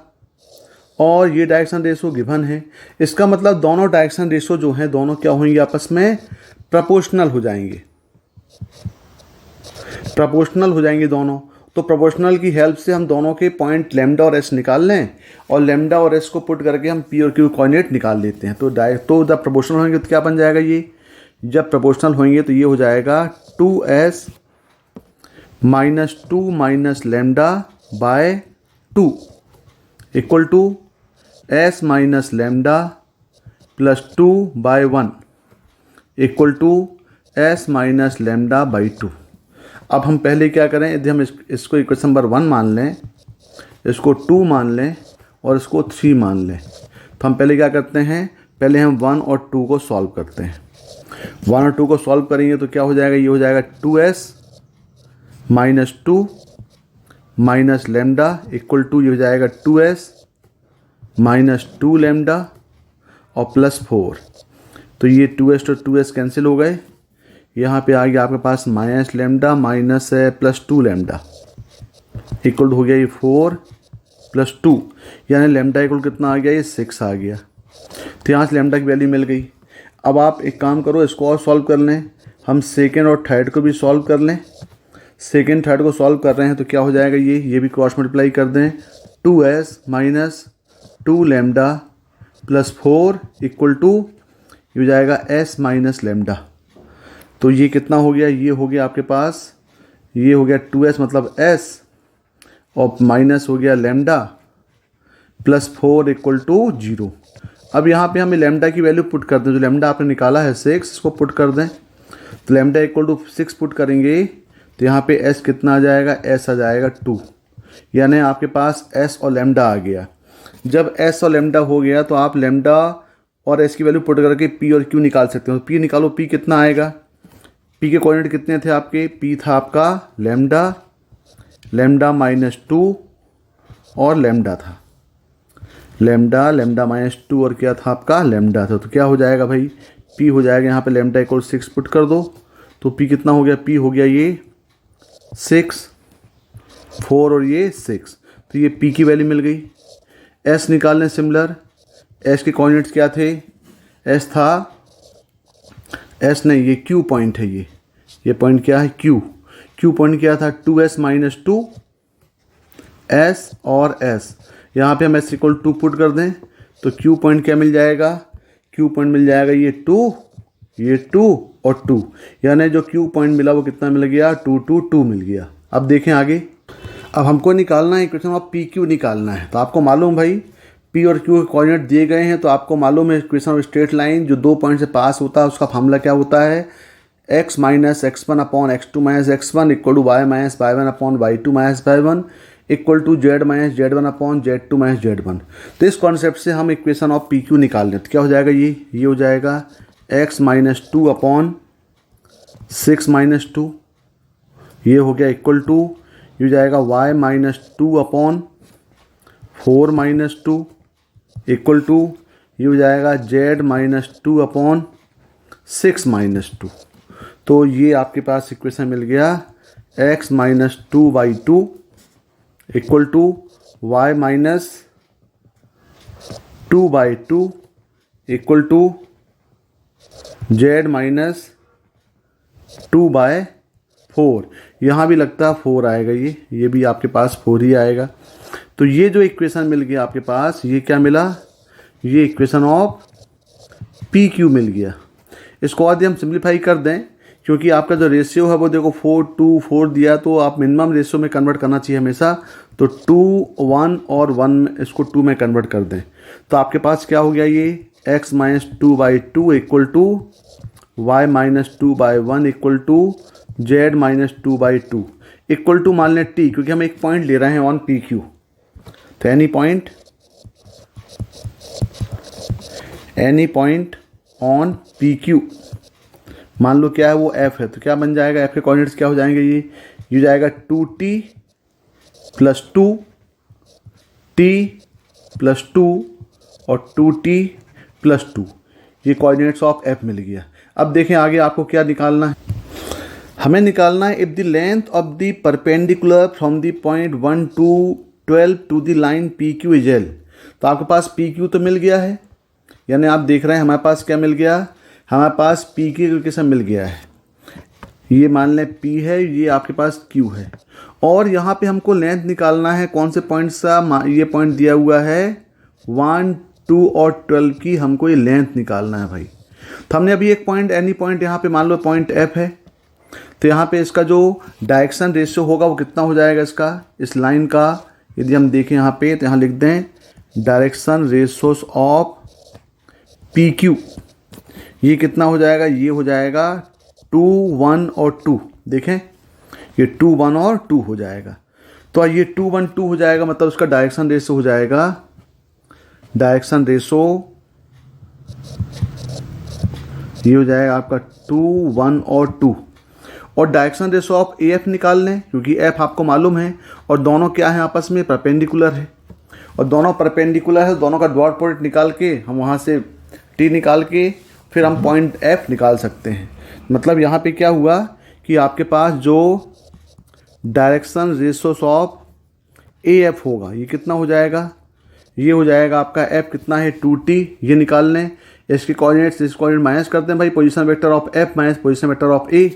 और ये डायरेक्शन रेशो गिवन है। इसका मतलब दोनों डायरेक्शन रेशो जो हैं दोनों क्या होंगे, आपस में प्रोपोर्शनल हो जाएंगे, दोनों। तो प्रोपोर्शनल की हेल्प से हम दोनों के पॉइंट लेमडा और एस निकाल लें और लेमडा और एस को पुट करके हम पी और क्यू कोऑर्डिनेट निकाल लेते हैं। तो जब प्रोपोर्शनल होंगे तो क्या बन जाएगा, ये जब प्रोपोर्शनल होंगे तो ये हो जाएगा 2s -2 minus lambda by 2 equal to s minus lambda +2/1 equal to s minus lambda by 2। अब हम पहले क्या करें, यदि हम इसको इक्वेशन नंबर 1 मान लें, इसको 2 मान लें और इसको 3 मान लें, तो हम पहले क्या करते हैं, पहले हम 1 और 2 को सॉल्व करते हैं। 1 और 2 को सॉल्व करेंगे तो क्या हो जाएगा, ये हो जाएगा 2s -2 minus lambda equal to, ये हो जाएगा 2s -2 लेमडा और +4। तो ये 2s तो 2s कैंसिल हो गए, यहाँ पे आ गया आपके पास minus lambda minus +2 lambda equal हो गया ये 4 +2, यानी लेमडा इक्वल कितना आ गया, ये 6 आ गया। तो यहाँ से लेमडा की वैल्यू मिल गई। अब आप एक काम करो, इसको और सॉल्व कर लें, हम सेकेंड और थर्ड को भी सॉल्व कर लें। सेकेंड थर्ड को सॉल्व कर रहे हैं तो क्या हो जाएगा, ये भी क्रॉस मल्टीप्लाई कर दें, 2s -2 लेमडा +4 इक्वल टू ये हो जाएगा s माइनस लेमडा। तो ये कितना हो गया, ये हो गया आपके पास, ये हो गया 2s मतलब s और माइनस हो गया लेमडा +4 इक्वल टू 0। अब यहाँ पे हमें लेमडा की वैल्यू पुट कर दें, जो लेमडा आपने निकाला है 6, इसको पुट कर दें। तो लेमडा इक्वल टू 6 पुट करेंगे तो यहाँ पे s कितना आ जाएगा, s आ जाएगा 2, यानी आपके पास s और लेमडा आ गया। जब s और लेमडा हो गया तो आप लेमडा और s की वैल्यू पुट करके p और q निकाल सकते हो। p निकालो, p कितना आएगा, p के कोऑर्डिनेट कितने थे आपके, p था आपका लेमडा -2 और लेमडा था, लेमडा, लेमडा माइनस 2 और क्या था आपका लेमडा था। तो क्या हो जाएगा भाई, पी हो जाएगा यहाँ पे लेमडा इक्वल 6 पुट कर दो तो पी कितना हो गया, पी हो गया ये 6, 4 और ये 6, तो ये पी की वैल्यू मिल गई। एस निकालने सिमिलर, एस के कोऑर्डिनेट्स क्या थे, एस था, एस नहीं ये क्यू पॉइंट है, ये पॉइंट क्या है क्यू, क्यू पॉइंट क्या था 2s माइनस 2 एस और एस, यहाँ पे हम एस इक्वल 2 पुट कर दें तो क्यू पॉइंट क्या मिल जाएगा, क्यू पॉइंट मिल जाएगा ये 2, ये 2 और 2, यानी जो क्यू पॉइंट मिला वो कितना मिल गया 2 2 2 मिल गया। अब देखें आगे, अब हमको निकालना है इक्वेशन ऑफ पी क्यू निकालना है। तो आपको मालूम भाई पी और क्यू के कोऑर्डिनेट दिए गए हैं, तो आपको मालूम है इक्वेशन ऑफ स्ट्रेट लाइन जो 2 पॉइंट से पास होता है उसका फार्मूला क्या होता है, x minus x1 upon x2 minus x1 equal to y minus y1 upon y2 minus y1 equal to z minus z1 upon z2 minus z1। तो इस कॉन्सेप्ट से हम इक्वेशन ऑफ पी क्यू निकाल लें तो क्या हो जाएगा, ये हो जाएगा x माइनस 2 अपॉन 6 माइनस 2, ये हो गया इक्वल टू, ये हो जाएगा y minus 2 upon 4 minus 2 equal to, ये हो जाएगा z माइनस 2 अपॉन 6 माइनस 2। तो ये आपके पास इक्वेशन मिल गया x minus 2/2 equal to y minus 2/2 equal to z minus 2/4। यहाँ भी लगता है 4 आएगा, ये भी आपके पास 4 ही आएगा। तो ये जो इक्वेशन मिल गया आपके पास, ये क्या मिला, ये इक्वेशन ऑफ पी क्यू मिल गया। इसको और हम सिंप्लीफाई कर दें क्योंकि आपका जो रेशियो है वो देखो 4 2 4 दिया, तो आप मिनिमम रेशियो में कन्वर्ट करना चाहिए हमेशा। तो 2 1 और 1 इसको 2 में कन्वर्ट कर दें तो आपके पास क्या हो गया, ये x minus 2/2 equal to y minus 2/1 equal to z minus 2/2 equal to मान लें t, क्योंकि हम एक पॉइंट ले रहे हैं ऑन पी क्यू। तो any point on P Q, मान लो क्या है वो f है, तो क्या बन जाएगा, f के कोऑर्डिनेट्स क्या हो जाएंगे, ये हो जाएगा 2t प्लस 2 t प्लस 2 और 2t प्लस 2, ये कोऑर्डिनेट्स ऑफ f मिल गया। अब देखें आगे आपको क्या निकालना है, हमें निकालना है if the length of the perpendicular from the point 1 to 12 to the line P Q is L. तो आपके पास पी क्यू तो मिल गया है, यानी आप देख रहे हैं हमारे पास क्या मिल गया, हमारे पास पी की इक्वेशन मिल गया है, ये मान लें पी है, ये आपके पास क्यू है, और यहाँ पे हमको लेंथ निकालना है कौन से पॉइंट सा, ये पॉइंट दिया हुआ है 1 2 और 12 की हमको ये लेंथ निकालना है भाई। तो हमने अभी एक पॉइंट एनी पॉइंट यहाँ पे मान लो पॉइंट एफ है, तो यहाँ पे इसका जो डायरेक्शन रेशियो होगा वो कितना हो जाएगा इसका, इस लाइन का यदि हम देखें यहाँ पे तो यहाँ लिख दें direction ratios of P Q, ये कितना हो जाएगा, ये हो जाएगा 2 1 और 2, देखें ये 2 1 और 2 हो जाएगा। तो ये 2 1 2 हो जाएगा, मतलब उसका डायरेक्शन रेशियो हो जाएगा, डायरेक्शन रेशियो ये हो जाएगा आपका 2 1 और 2। और direction ratio of A F निकाल लें क्योंकि एफ आपको मालूम है, और दोनों क्या है आपस में परपेंडिकुलर है, और दोनों परपेंडिकुलर है, दोनों का डॉट प्रोडक्ट निकाल के हम वहाँ से टी निकाल के फिर हम पॉइंट एफ निकाल सकते हैं। मतलब यहाँ पे क्या हुआ कि आपके पास जो direction ratios of A F होगा ये कितना हो जाएगा, ये हो जाएगा आपका एफ कितना है 2t, ये निकाल लें, इसके कोऑर्डिनेट्स इस कोऑर्डिनेट माइनस करते हैं भाई, position vector of F minus position vector of A,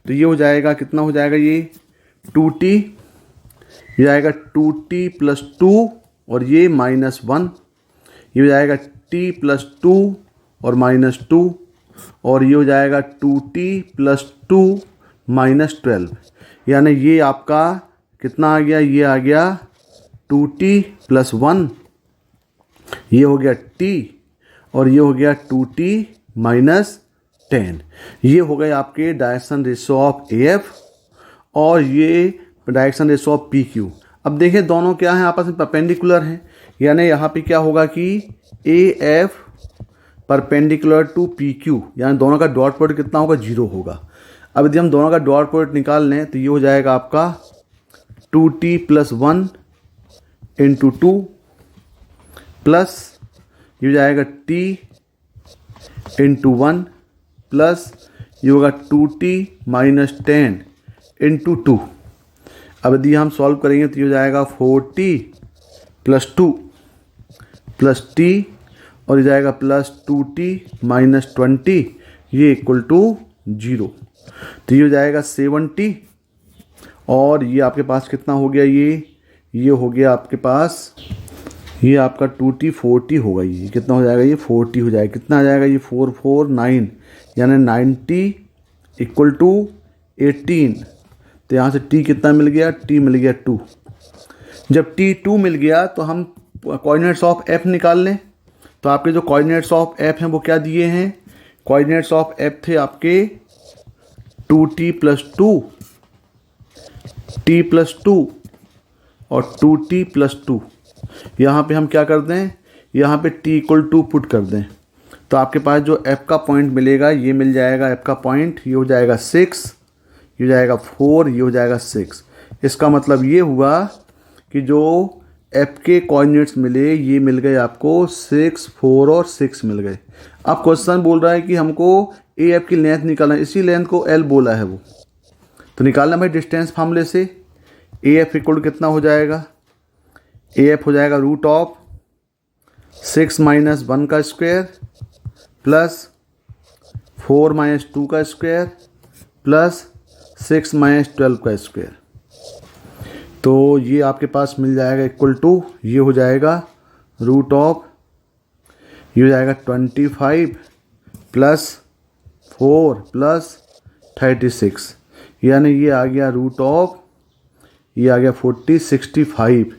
तो ये हो जाएगा कितना हो जाएगा, ये 2t, ये जाएगा 2t प्लस 2 और ये -1, ये हो जाएगा t प्लस 2 और -2, और ये हो जाएगा 2t प्लस 2 -12, यानी ये आपका कितना आ गया, ये आ गया 2t प्लस 1, ये हो गया t और ये हो गया 2t माइनस 10। ये हो गए आपके direction ratio of A F और ये direction ratio of P Q. अब देखें दोनों क्या हैं, आपस में परपेंडिकुलर हैं, यानी यहाँ पे क्या होगा कि A F perpendicular to P Q, यानी दोनों का डॉट प्रोडक्ट कितना होगा, 0 होगा। अब यदि हम दोनों का डॉट प्रोडक्ट निकाल लें तो ये हो जाएगा आपका 2t प्लस 1 इंटू 2 प्लस ये हो जाएगा t इंटू 1 प्लस ये होगा 2t माइनस 10 इंटू 2। अब यदि हम सॉल्व करेंगे तो ये हो जाएगा 4t प्लस 2 प्लस t और ये जाएगा प्लस 2t माइनस 20, ये इक्वल टू 0। तो ये हो जाएगा 70 और ये आपके पास कितना हो गया, ये हो गया आपके पास, ये आपका 2t 40 होगा। ये कितना हो जाएगा, ये 40 हो जाएगा। कितना आ जाएगा, ये 449 यानी 90 इक्वल टू 18। तो यहाँ से t कितना मिल गया, t मिल गया 2। जब t 2 मिल गया तो हम कोऑर्डिनेट्स ऑफ f निकाल लें। तो आपके जो कोऑर्डिनेट्स ऑफ f हैं वो क्या दिए हैं, कोऑर्डिनेट्स ऑफ f थे आपके 2t प्लस 2, t प्लस 2 और 2t प्लस 2। यहाँ पे हम क्या कर दें, यहाँ पे t इक्वल टू पुट कर दें। तो आपके पास जो f का पॉइंट मिलेगा ये मिल जाएगा, f का पॉइंट ये हो जाएगा 6, ये हो जाएगा 4, ये हो जाएगा 6। इसका मतलब ये हुआ कि जो f के कोऑर्डिनेट्स मिले ये मिल गए आपको 6, 4 और 6 मिल गए। अब क्वेश्चन बोल रहा है कि हमको AF की लेंथ निकालना है, इसी लेंथ को L बोला है वो। तो निकालना भाई डिस्टेंस फार्मूले से। AF इक्वल कितना हो जाएगा, AF हो जाएगा रूट ऑफ 6 माइनस 1 का स्क्वायर प्लस 4 माइनस 2 का स्क्वायर प्लस 6 माइनस 12 का स्क्वायर। तो ये आपके पास मिल जाएगा इक्वल टू, ये हो जाएगा रूट ऑफ, ये हो जाएगा 25 प्लस 4 प्लस 36 यानी ये आ गया रूट ऑफ, ये आ गया 65।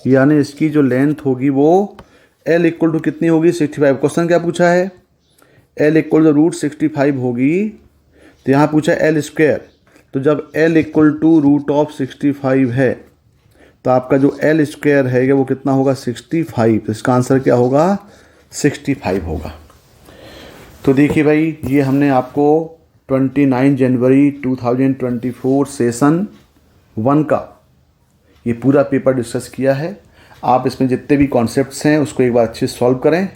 यानी इसकी जो लेंथ होगी वो L इक्वल टू कितनी होगी, 65। क्वेश्चन क्या पूछा है, L इक्वल टू रूट 65 होगी। तो यहाँ पूछा L स्क्वायर। तो जब L equal to root of 65 है तो आपका जो L स्क्वायर है वो कितना होगा, 65। तो इसका आंसर क्या होगा, 65 होगा। तो देखिए भाई, ये हमने आपको 29 जनवरी 2024 सेशन 1 का ये पूरा पेपर डिस्कस किया है। आप इसमें जितने भी कॉन्सेप्ट्स हैं उसको एक बार अच्छे से सॉल्व करें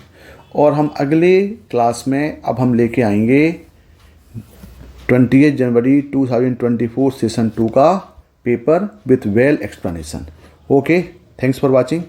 और हम अगले क्लास में अब हम लेके आएंगे 28 जनवरी 2024 सेशन 2 का paper with well explanation. Okay, thanks for watching.